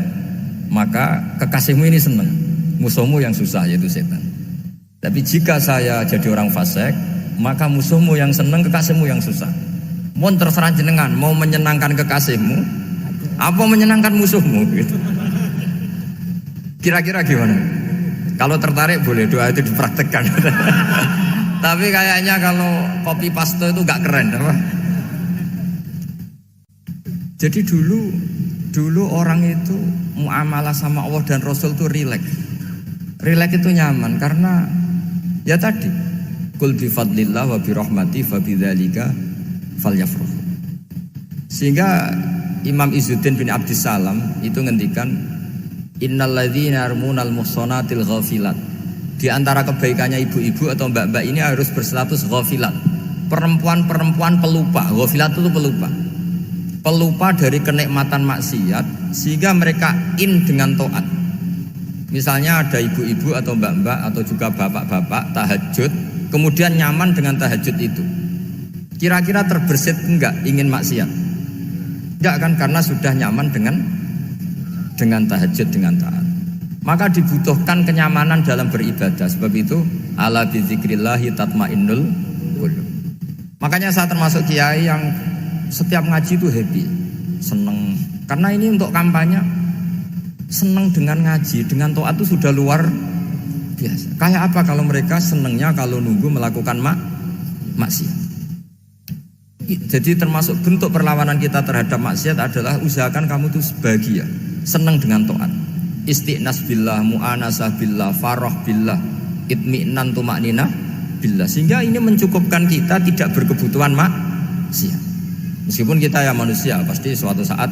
maka kekasihmu ini senang. Musuhmu yang susah yaitu setan. Tapi jika saya jadi orang fasik, maka musuhmu yang senang, kekasihmu yang susah. Mohon terserah jenengan, mau menyenangkan kekasihmu apa menyenangkan musuhmu gitu. Kira-kira gimana? Kalau tertarik boleh doa itu dipraktekkan. Tapi kayaknya kalau copy paste itu gak keren apa? Jadi dulu orang itu muamalah sama Allah dan Rasul itu rileks. Rileks itu nyaman karena ya tadi qul bi fadlillah wa bi rahmati fa bidzalika falyafrah. Sehingga Imam Izzuddin bin Abdissalam itu ngendikan innalladzina yarmunal muhsanatil ghafilat. Di antara kebaikannya ibu-ibu atau mbak-mbak ini harus berstatus ghafilat. Perempuan-perempuan pelupa. Ghafilat itu pelupa. Pelupa dari kenikmatan maksiat sehingga mereka dengan taat. Misalnya ada ibu-ibu atau mbak-mbak atau juga bapak-bapak tahajud, kemudian nyaman dengan tahajud itu. Kira-kira terbersit enggak ingin maksiat? Enggak kan, karena sudah nyaman dengan tahajud, dengan taat. Maka dibutuhkan kenyamanan dalam beribadah. Sebab itu ala bizikrillahi tatmainnul qulub. Makanya saya termasuk kiai yang setiap ngaji itu happy, seneng. Karena ini untuk kampanye, seneng dengan ngaji, dengan taat itu sudah luar biasa. Kayak apa kalau mereka senengnya kalau nunggu melakukan maksiat. Jadi termasuk bentuk perlawanan kita terhadap maksiat adalah usahakan kamu tuh bahagia, senang dengan taat. Istiqnas billah, mu'anasah billah, farah billah, itmi'nan tumakninah billah. Sehingga ini mencukupkan kita tidak berkebutuhan maksiat. Meskipun kita ya manusia pasti suatu saat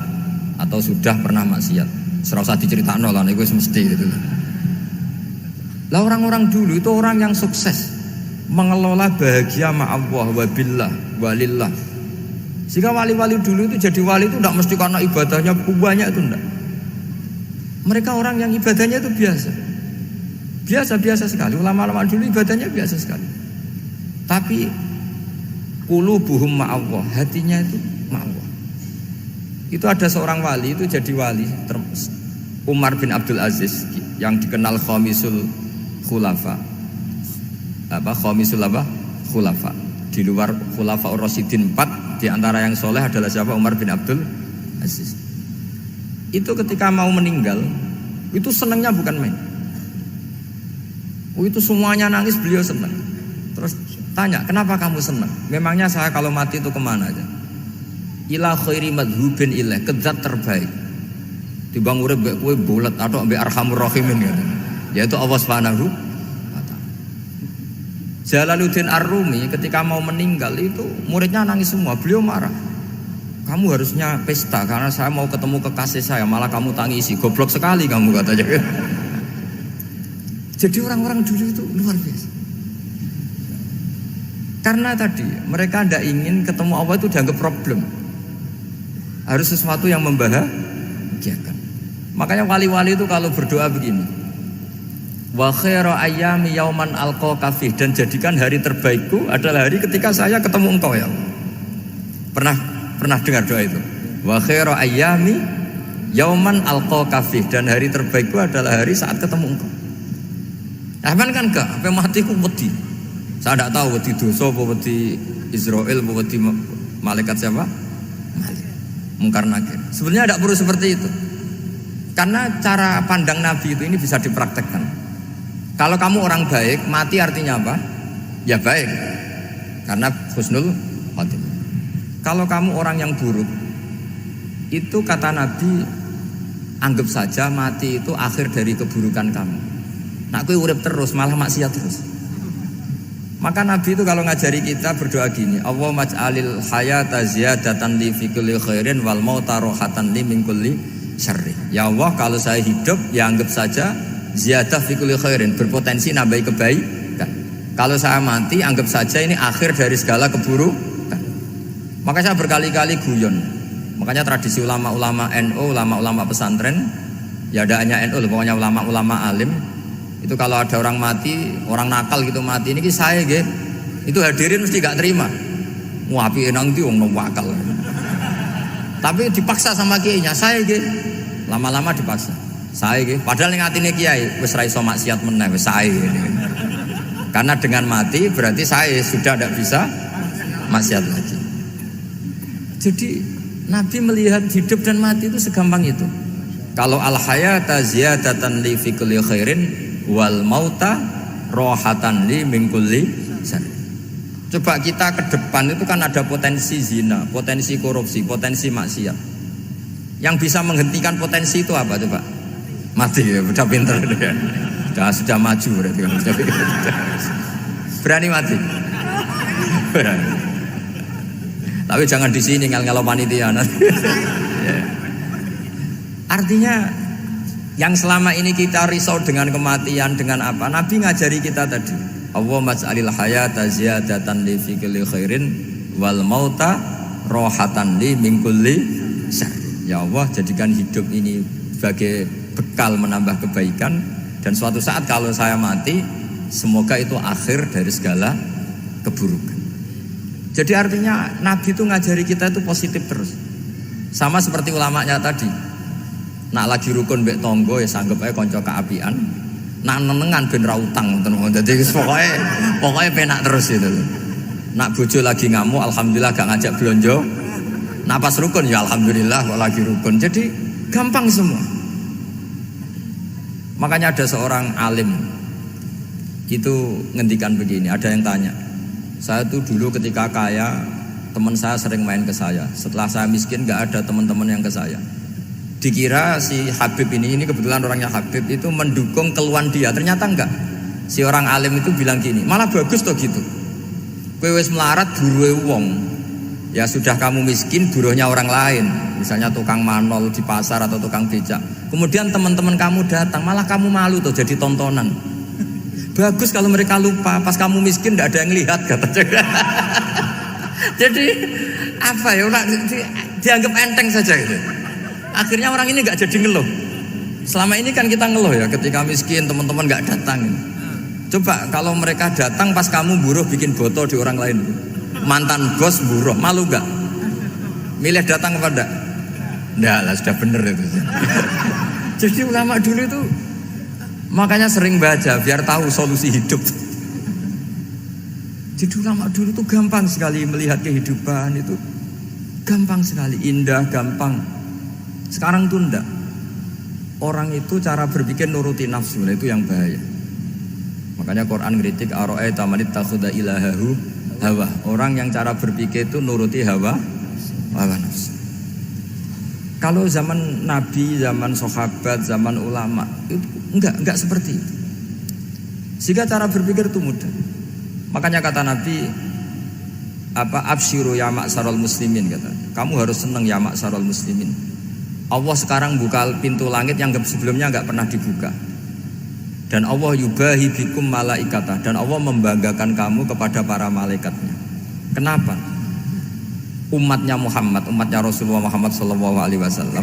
atau sudah pernah maksiat. Serah usah diceritakno lah niku mesti gitu. Lah orang-orang dulu itu orang yang sukses mengelola bahagia ma Allah wa billah walillah. Sehingga wali-wali dulu itu jadi wali itu tidak mesti karena ibadahnya banyak, itu enggak. Mereka orang yang ibadahnya itu biasa sekali. Ulama-ulama dulu ibadahnya biasa sekali. Tapi qulubuhum ma Allah, hatinya itu ma Allah. Itu ada seorang wali itu jadi wali, Umar bin Abdul Aziz yang dikenal khamisul khulafa. Khulafa. Di luar khulafa Rasyidin 4, di antara yang soleh adalah siapa? Umar bin Abdul Aziz. Itu ketika mau meninggal, itu senangnya bukan main. Itu semuanya nangis, beliau senang. Terus tanya, kenapa kamu senang? Memangnya saya kalau mati itu kemana aja? Ila khairi madhubin ilaih, ke zat terbaik. Dibang urip mbek kowe bolet atau mbek arhamur rahimin gitu. Yaitu Allah Subhanahu wa taala. Jalaluddin Ar-Rumi ketika mau meninggal itu muridnya nangis semua, beliau marah. Kamu harusnya pesta karena saya mau ketemu kekasih saya, malah kamu tangisi. Goblok sekali kamu, katanya. Jadi orang-orang dulu itu luar biasa. Karena tadi mereka tidak ingin ketemu Allah itu dianggap problem. Harus sesuatu yang membahagiakan. Makanya wali-wali itu kalau berdoa begini, wa khairu ayyami yauman alqa kafih, dan jadikan hari terbaikku adalah hari ketika saya ketemu engkau ya Allah. Pernah dengar doa itu? Wa khairu ayyami yauman alqa kafih, dan hari terbaikku adalah hari saat ketemu engkau. Aman kan enggak? Sampai mati ku wedi. Saya tidak tahu wedi dosa apa wedi Israel apa wedi malaikat siapa? Mungkar nakir. Sebenarnya tidak perlu seperti itu. Karena cara pandang Nabi itu ini bisa dipraktekkan. Kalau kamu orang baik, mati artinya apa? Ya baik. Karena husnul khotimah. Kalau kamu orang yang buruk, itu kata Nabi, anggap saja mati itu akhir dari keburukan kamu. Nak kowe urip terus malah maksiat terus. Maka Nabi itu kalau ngajari kita berdoa gini, Allahumma ij'alil hayata ziyadatan li fi kulli khairin wal mauta rohatan li min kulli syarri. Ya Allah, kalau saya hidup ya anggap saja ziyadah fi kulli khairin, berpotensi nambahi kebaikan. Kalau saya mati anggap saja ini akhir dari segala keburukan. Maka saya berkali-kali guyon. Makanya tradisi ulama-ulama NU, ulama-ulama pesantren, ya ada hanya NU, pokoknya ulama-ulama alim. Itu kalau ada orang mati, orang nakal gitu mati, ini saya gitu, itu hadirin mesti gak terima. Wapi enang di wong wakal. Tapi dipaksa sama kiainya, saya gitu. Lama-lama dipaksa. Saya gitu. Padahal yang ngatine kiai, wis ra iso maksiat meneh, wis saya gitu. Karena dengan mati berarti saya sudah tidak bisa maksiat lagi. Jadi Nabi melihat hidup dan mati itu segampang itu. Kalau al hayata ziyadatan li fi kulli khairin wal mauta rohatan li min kulli syarr. Coba kita ke depan itu kan ada potensi zina, potensi korupsi, potensi maksiat. Yang bisa menghentikan potensi itu apa coba? Mati ya, udah pinter ya. Sudah maju berarti kan. Berani mati. Berani. Tapi jangan di sini ngel-ngelo panitia. Artinya yang selama ini kita risau dengan kematian, dengan apa? Nabi ngajari kita tadi. Allahumma ij'alil hayata ziyadatan li fi kulli khairin wal mauta rohatan li min kulli syarr. Ya Allah, jadikan hidup ini sebagai bekal menambah kebaikan, dan suatu saat kalau saya mati, semoga itu akhir dari segala keburukan. Jadi artinya Nabi itu ngajari kita itu positif terus. Sama seperti ulamanya tadi. Nak lagi rukun mbek tonggo ya sanggep ae kanca keapian. Nak nenengan ben ra utang ngoten. Dadi pokoke penak terus itu. Nak bojo lagi ngamuk alhamdulillah gak ngajak blonjo. Nak pas rukun ya alhamdulillah kok lagi rukun. Jadi gampang semua. Makanya ada seorang alim itu ngendikan begini, ada yang tanya. Saya tuh dulu ketika kaya, teman saya sering main ke saya. Setelah saya miskin gak ada teman-teman yang ke saya. Dikira si Habib ini kebetulan orangnya Habib itu mendukung keluhan dia, ternyata enggak. Si orang alim itu bilang gini, malah bagus toh gitu. Kowe wis melarat buruhe wong. Ya sudah kamu miskin, buruhnya orang lain. Misalnya tukang manol di pasar atau tukang becak. Kemudian teman-teman kamu datang, malah kamu malu tuh jadi tontonan. Bagus kalau mereka lupa, pas kamu miskin tidak ada yang lihat kata. Jadi apa ya, dianggap enteng saja gitu. Akhirnya orang ini nggak jadi ngeluh. Selama ini kan kita ngeluh ya, ketika miskin teman-teman nggak datang. Coba kalau mereka datang pas kamu buruh bikin botol di orang lain. Mantan bos buruh, malu gak? Milih datang apa enggak? Enggak lah, sudah bener itu. Jadi ulama dulu itu makanya sering baca biar tahu solusi hidup. Jadi ulama dulu itu gampang sekali melihat kehidupan itu, gampang sekali, indah, gampang. Sekarang tuh enggak. Orang itu cara berpikir nuruti nafsu, itu yang bahaya. Makanya Quran ngeritik ara'aita man ittakhadha ilahahu hawa. Orang yang cara berpikir itu nuruti hawa nafsu. Kalau zaman Nabi, zaman sahabat, zaman ulama itu enggak seperti itu. Sehingga cara berpikir itu mudah. Makanya kata Nabi absyiru ya ma'syaral muslimin, kata. Kamu harus senang ya ma'syaral muslimin. Allah sekarang buka pintu langit yang sebelumnya enggak pernah dibuka. Dan Allah yubahi bikum malaikata, dan Allah membanggakan kamu kepada para malaikatnya. Kenapa? Umatnya Muhammad, umatnya Rasulullah Muhammad SAW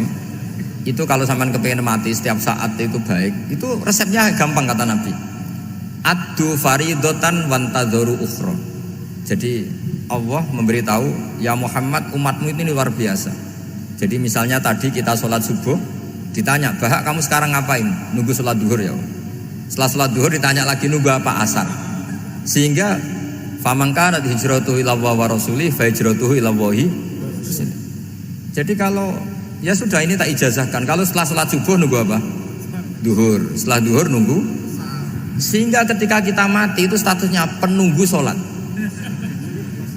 itu kalau sampean kepengen mati setiap saat itu baik, itu resepnya gampang kata Nabi. Addu faridotan wantadzoru ukhra. Jadi Allah memberitahu, ya Muhammad, umatmu ini luar biasa. Jadi misalnya tadi kita sholat subuh, ditanya, "Bahak kamu sekarang ngapain?" Nunggu sholat duhur ya. Setelah sholat duhur ditanya lagi nunggu apa asar. Sehingga faman kanat hijratuhu ila Allah wa rasulih fa hijratuhu ila Allah. Jadi kalau ya sudah ini tak ijazahkan. Kalau setelah sholat subuh nunggu apa? Duhur. Setelah duhur nunggu. Sehingga ketika kita mati itu statusnya penunggu sholat.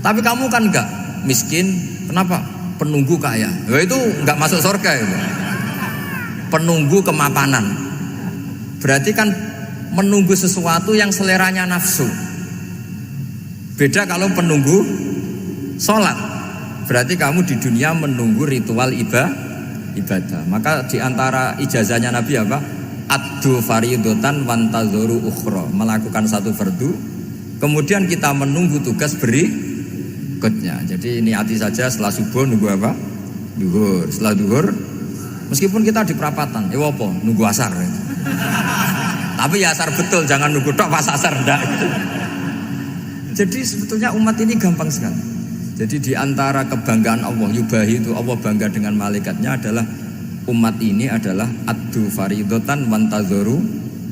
Tapi kamu kan enggak miskin. Kenapa? Penunggu kaya. Ya itu enggak masuk surga itu. Penunggu kemapanan. Berarti kan menunggu sesuatu yang seleranya nafsu. Beda kalau penunggu sholat. Berarti kamu di dunia menunggu ritual ibadah. Maka diantara ijazahnya Nabi apa? Addu faridotan wantadzoru ukhra. Melakukan satu fardu, kemudian kita menunggu tugas berikutnya. Jadi niati saja setelah subuh nunggu apa? Duhur. Setelah duhur, meskipun kita di perapatan, apa? Nunggu asar. Tapi ya asar betul, jangan nunggu tok pas asar ndak. Jadi sebetulnya umat ini gampang sekali. Jadi di antara kebanggaan Allah, yubahi itu Allah bangga dengan malaikatnya adalah umat ini adalah addu faridotan wantadzoru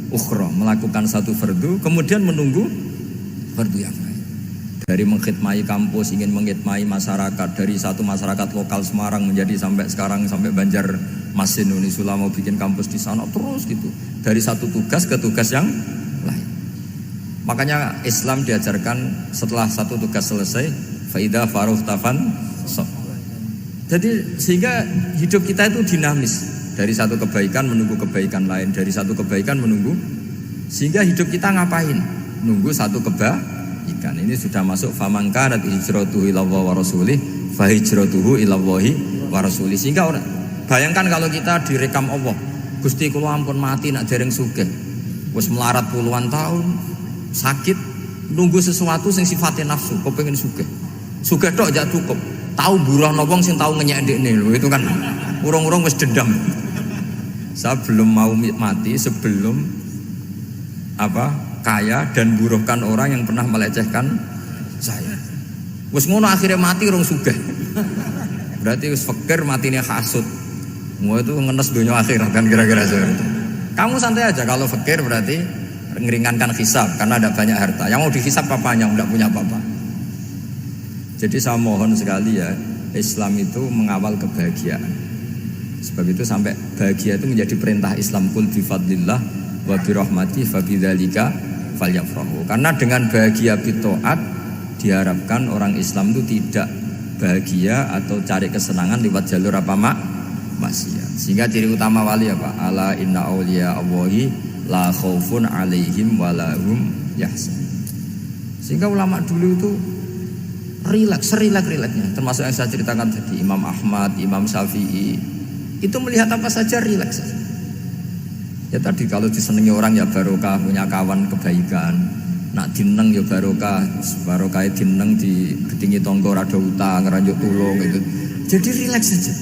ukhra, melakukan satu fardu kemudian menunggu fardu yang lain. Dari mengkhidmati kampus, ingin mengkhidmati masyarakat, dari satu masyarakat lokal Semarang menjadi sampai sekarang sampai Banjarmasin, Unisula mau bikin kampus di sana terus gitu. Dari satu tugas ke tugas yang lain. Makanya Islam diajarkan setelah satu tugas selesai, faida faruhtafan so. Jadi sehingga hidup kita itu dinamis, dari satu kebaikan menunggu kebaikan lain, dari satu kebaikan menunggu, sehingga hidup kita ngapain? Nunggu satu kebaikan. Ini sudah masuk faman kanat hijratuhu ila Allah wa rasulih fa hijratuhu ila Allah wa rasulih. Sehingga orang bayangkan kalau kita direkam Allah, Gusti kula ampun mati nak dereng sugih. Wis melarat puluhan tahun, sakit, nunggu sesuatu sing sifatnya nafsu, kepengin sugih. Sugih tok aja cukup. Tahu buruhno wong sing tahu ngenyek ndekne lho, itu kan urung-urung wis dendam. Saya belum mau mati sebelum kaya dan buruhkan orang yang pernah melecehkan saya. Wis ngono akhirnya mati urung sugih. Berarti wis fakir matine hasud. Mau itu ngenes dunia akhirat kan kira-kira seperti itu. Kamu santai aja kalau fakir berarti meringankan hisab karena ada banyak harta. Yang mau dihisab papanya enggak punya apa-apa. Jadi saya mohon sekali ya, Islam itu mengawal kebahagiaan. Sebab itu sampai bahagia itu menjadi perintah Islam, qul bi fadlillah wa bi rahmati fa bidzalika falyafrahu. Karena dengan bahagia bi taat diharapkan orang Islam itu tidak bahagia atau cari kesenangan lewat jalur maksiat. Sehingga ciri utama wali apa? Ala inna auliya Allahi la khaufun 'alaihim wa lahum yahzanun. Sehingga ulama dulu itu rileks-rileksnya, termasuk yang saya ceritakan tadi, Imam Ahmad, Imam Syafi'i, itu melihat apa saja rileks. Ya tadi kalau disenengi orang ya barokah, punya kawan kebaikan. Nak dineng ya barokah dineng di gedingi tonggo rada utang, ngeranjuk tulung itu. Jadi rileks saja.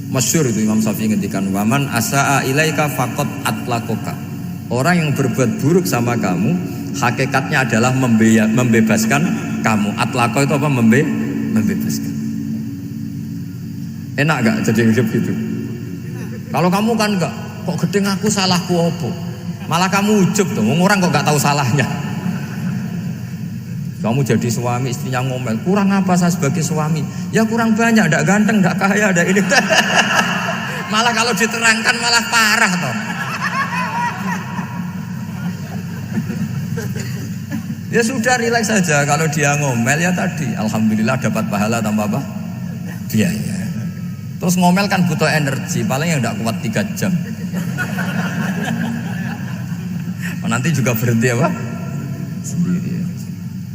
Masyhur itu Imam Syafi'i ngendikan, "Waman asaa ilaika faqad atlaqaka." Orang yang berbuat buruk sama kamu, hakikatnya adalah membebaskan kamu. Atlaqo itu apa? Membebaskan. Enak gak jadi hidup gitu? Kalau kamu kan enggak, kok gedeng aku salahku apa? Malah kamu ujub tuh, orang kok gak tahu salahnya. Kamu jadi suami, istrinya ngomel, kurang apa saya sebagai suami? Ya kurang banyak, ndak ganteng, ndak kaya, ndak ini. Malah kalau diterangkan malah parah toh. Ya sudah, rileks saja. Kalau dia ngomel ya tadi, alhamdulillah dapat pahala tanpa apa? Biaya. Terus ngomel kan butuh energi, paling yang ndak kuat 3 jam. Nanti juga berhenti apa? Sendiri.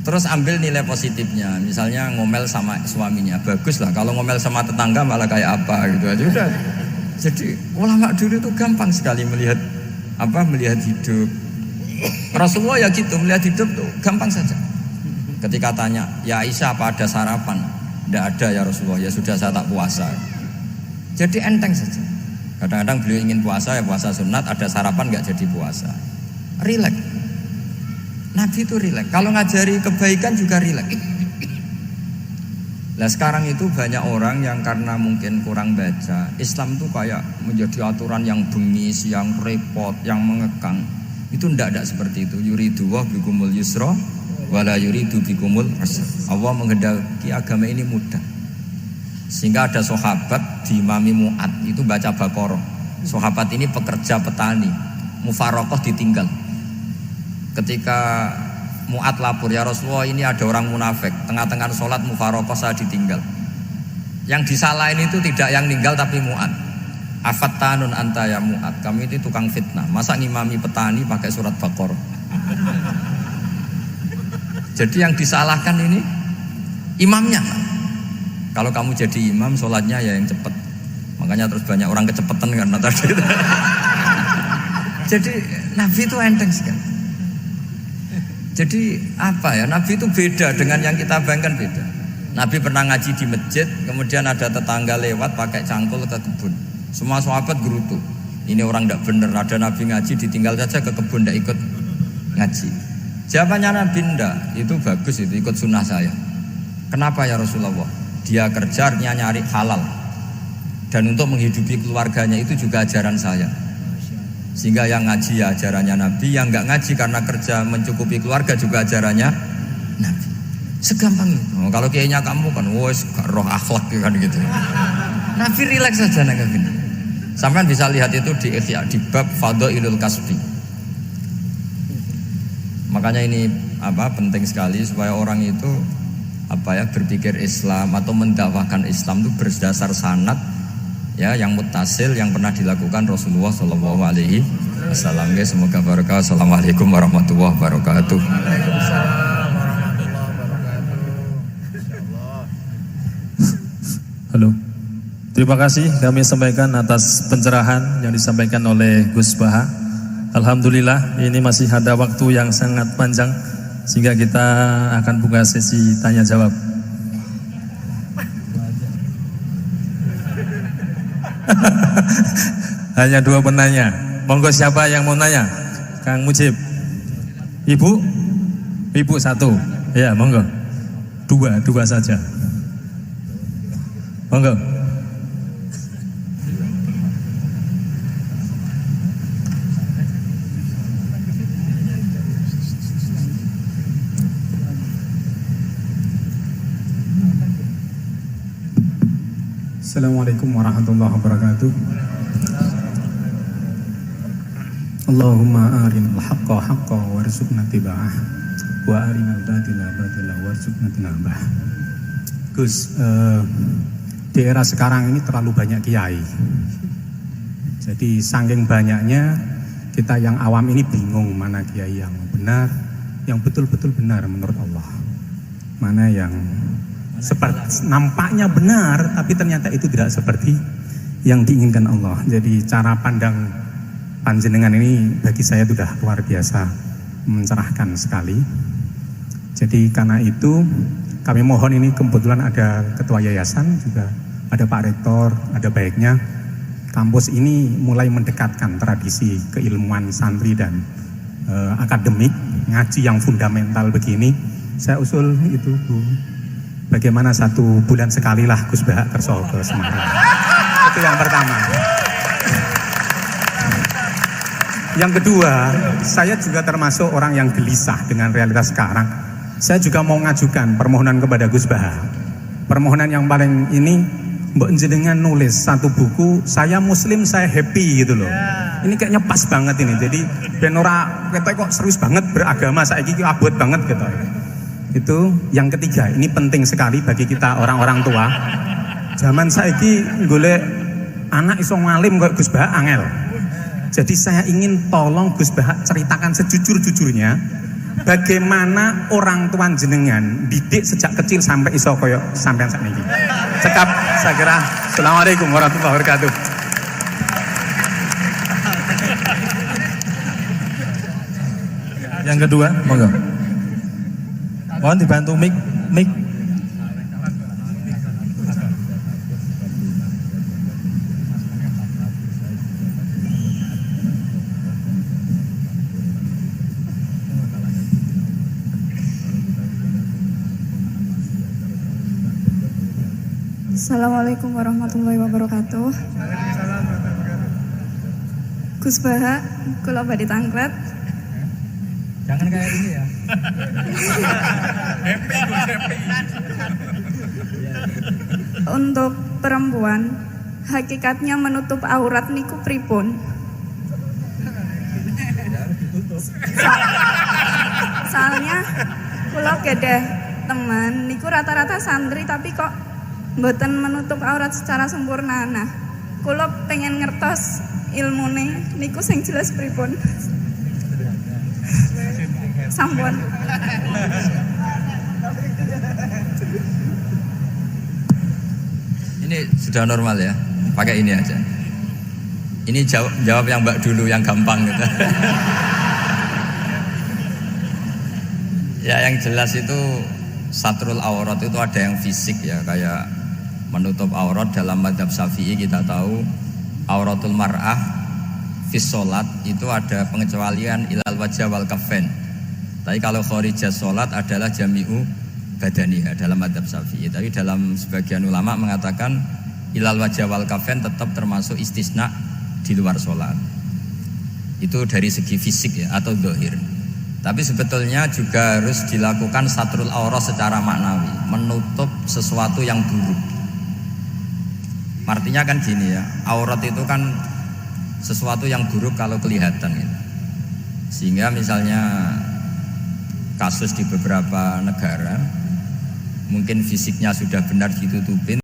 Terus ambil nilai positifnya. Misalnya ngomel sama suaminya, bagus lah. Kalau ngomel sama tetangga malah kayak apa gitu aja udah. Jadi ulama dulu itu gampang sekali melihat hidup. Rasulullah ya gitu, melihat hidup tuh gampang saja. Ketika tanya, ya Aisyah apa ada sarapan? Tidak ada ya Rasulullah, ya sudah saya tak puasa. Jadi enteng saja. Kadang-kadang beliau ingin puasa ya puasa sunat, ada sarapan nggak jadi puasa. Rileks. Nabi itu rileks. Kalau ngajari kebaikan juga rileks. Nah sekarang itu banyak orang yang karena mungkin kurang baca, Islam itu kayak menjadi aturan yang bengis, yang repot, yang mengekang. Itu tidak seperti itu. Yuridu wa bikumul yusra wala yuridu bikumul usra. Allah menghendaki agama ini mudah. Sehingga ada sahabat di Imami Mu'ad itu baca Baqarah. Sahabat ini pekerja petani, mufarokoh ditinggal. Ketika Mu'ad lapor, ya Rasulullah ini ada orang munafik, tengah-tengah sholat mufarokoh saya ditinggal. Yang disalahin itu tidak yang ninggal tapi Mu'ad. Afattanun anta ya Mu'ad, kami itu tukang fitnah. Masa ngimami petani pakai surat Baqarah? Jadi yang disalahkan ini imamnya. Kalau kamu jadi imam, sholatnya ya yang cepat. Makanya terus banyak orang kecepatan karena tadi. Jadi Nabi itu enteng sekali. Jadi apa ya? Nabi itu beda dengan yang kita bayangkan, beda. Nabi pernah ngaji di masjid, kemudian ada tetangga lewat pakai cangkul ke kebun. Semua sahabat gerutu. Ini orang tidak benar. Ada Nabi ngaji ditinggal saja ke kebun, tidak ikut ngaji. Jawabannya Nabi tidak. Itu bagus, itu ikut sunnah saya. Kenapa ya Rasulullah? Dia kerja nyari halal. Dan untuk menghidupi keluarganya itu juga ajaran saya. Sehingga yang ngaji ya ajarannya Nabi, yang nggak ngaji karena kerja mencukupi keluarga juga ajarannya Nabi. Segampang itu. Kalau kayaknya kamu kan, wes roh akhlak kan gitu. Nabi rileks saja Nabi. Sampai bisa lihat itu di Ihya, di bab Fadhailul Kasbi. Makanya ini penting sekali supaya orang itu berpikir Islam atau mendakwahkan Islam itu berdasar sanad ya yang muttasil yang pernah dilakukan Rasulullah Shallallahu Alaihi Wasallam. Semoga barokah. Assalamualaikum warahmatullahi wabarakatuh. Halo. Terima kasih kami sampaikan atas pencerahan yang disampaikan oleh Gus Baha. Alhamdulillah ini masih ada waktu yang sangat panjang sehingga kita akan buka sesi tanya jawab. Hanya 2 penanya. Monggo siapa yang mau nanya? Kang Mujib. Ibu 1. Ya, monggo. 2 saja. Monggo. Assalamualaikum warahmatullahi wabarakatuh. Allahumma arinal haqqa haqqa warzuqna tiba'ah wa arinal batila batila warzuqna tinabah. Gus, di era sekarang ini terlalu banyak kiai. Jadi saking banyaknya kita yang awam ini bingung mana kiai yang benar, yang betul-betul benar menurut Allah, mana yang seperti nampaknya benar tapi ternyata itu tidak seperti yang diinginkan Allah. Jadi cara pandang panjenengan ini bagi saya sudah luar biasa mencerahkan sekali. Jadi karena itu kami mohon, ini kebetulan ada ketua yayasan, juga ada Pak Rektor, ada baiknya kampus ini mulai mendekatkan tradisi keilmuan santri dan akademik, ngaji yang fundamental begini. Saya usul itu Bu, bagaimana 1 bulan sekali lah Gus Bahak kerso ke Semarang. Itu yang pertama. Yang kedua, saya juga termasuk orang yang gelisah dengan realitas sekarang. Saya juga mau ngajukan permohonan kepada Gus Bahak. Permohonan yang paling ini, mbok jenengan nulis 1 buku, saya muslim, saya happy gitu loh. Ini kayaknya pas banget ini. Jadi ben ora ketok kok serius banget beragama, saiki ki abot banget gitu. Itu yang ketiga, ini penting sekali bagi kita orang-orang tua. Zaman saiki golek anak iso ngalim kok Gus Bahak angel. Jadi saya ingin tolong Gus Bahak ceritakan sejujur-jujurnya bagaimana orang tua jenengan didik sejak kecil sampai iso koyo sampean sakniki. Cekap saya kira. Assalamualaikum warahmatullahi wabarakatuh. Yang kedua, monggo. Mohon dibantu mic. Assalamualaikum warahmatullahi wabarakatuh. Gus Bahak, kula badhe tangklet. Jangan kayak ini ya. Untuk perempuan, hakikatnya menutup aurat niku pripun? Soalnya kula gadah teman niku rata-rata santri tapi kok mboten menutup aurat secara sempurna. Nah, kula pengen ngertos ilmune niku sing jelas pripun. Sampun. Ini sudah normal ya, pakai ini aja. Ini jawab yang Mbak dulu yang gampang gitu. Ya yang jelas itu satrul aurat itu ada yang fisik ya, kayak menutup aurat dalam mazhab Syafi'i kita tahu auratul mar'ah fis sholat itu ada pengecualian ilal wajah wal kafain. Tapi kalau kharijah sholat adalah jami'u badaniha dalam mazhab Syafi'i. Tapi dalam sebagian ulama mengatakan ilal wajah wal kafain tetap termasuk istisna di luar sholat. Itu dari segi fisik ya atau zahir. Tapi sebetulnya juga harus dilakukan satrul aurat secara maknawi, menutup sesuatu yang buruk. Artinya kan gini ya, aurat itu kan sesuatu yang buruk kalau kelihatan gitu. Sehingga misalnya kasus di beberapa negara mungkin fisiknya sudah benar ditutupin,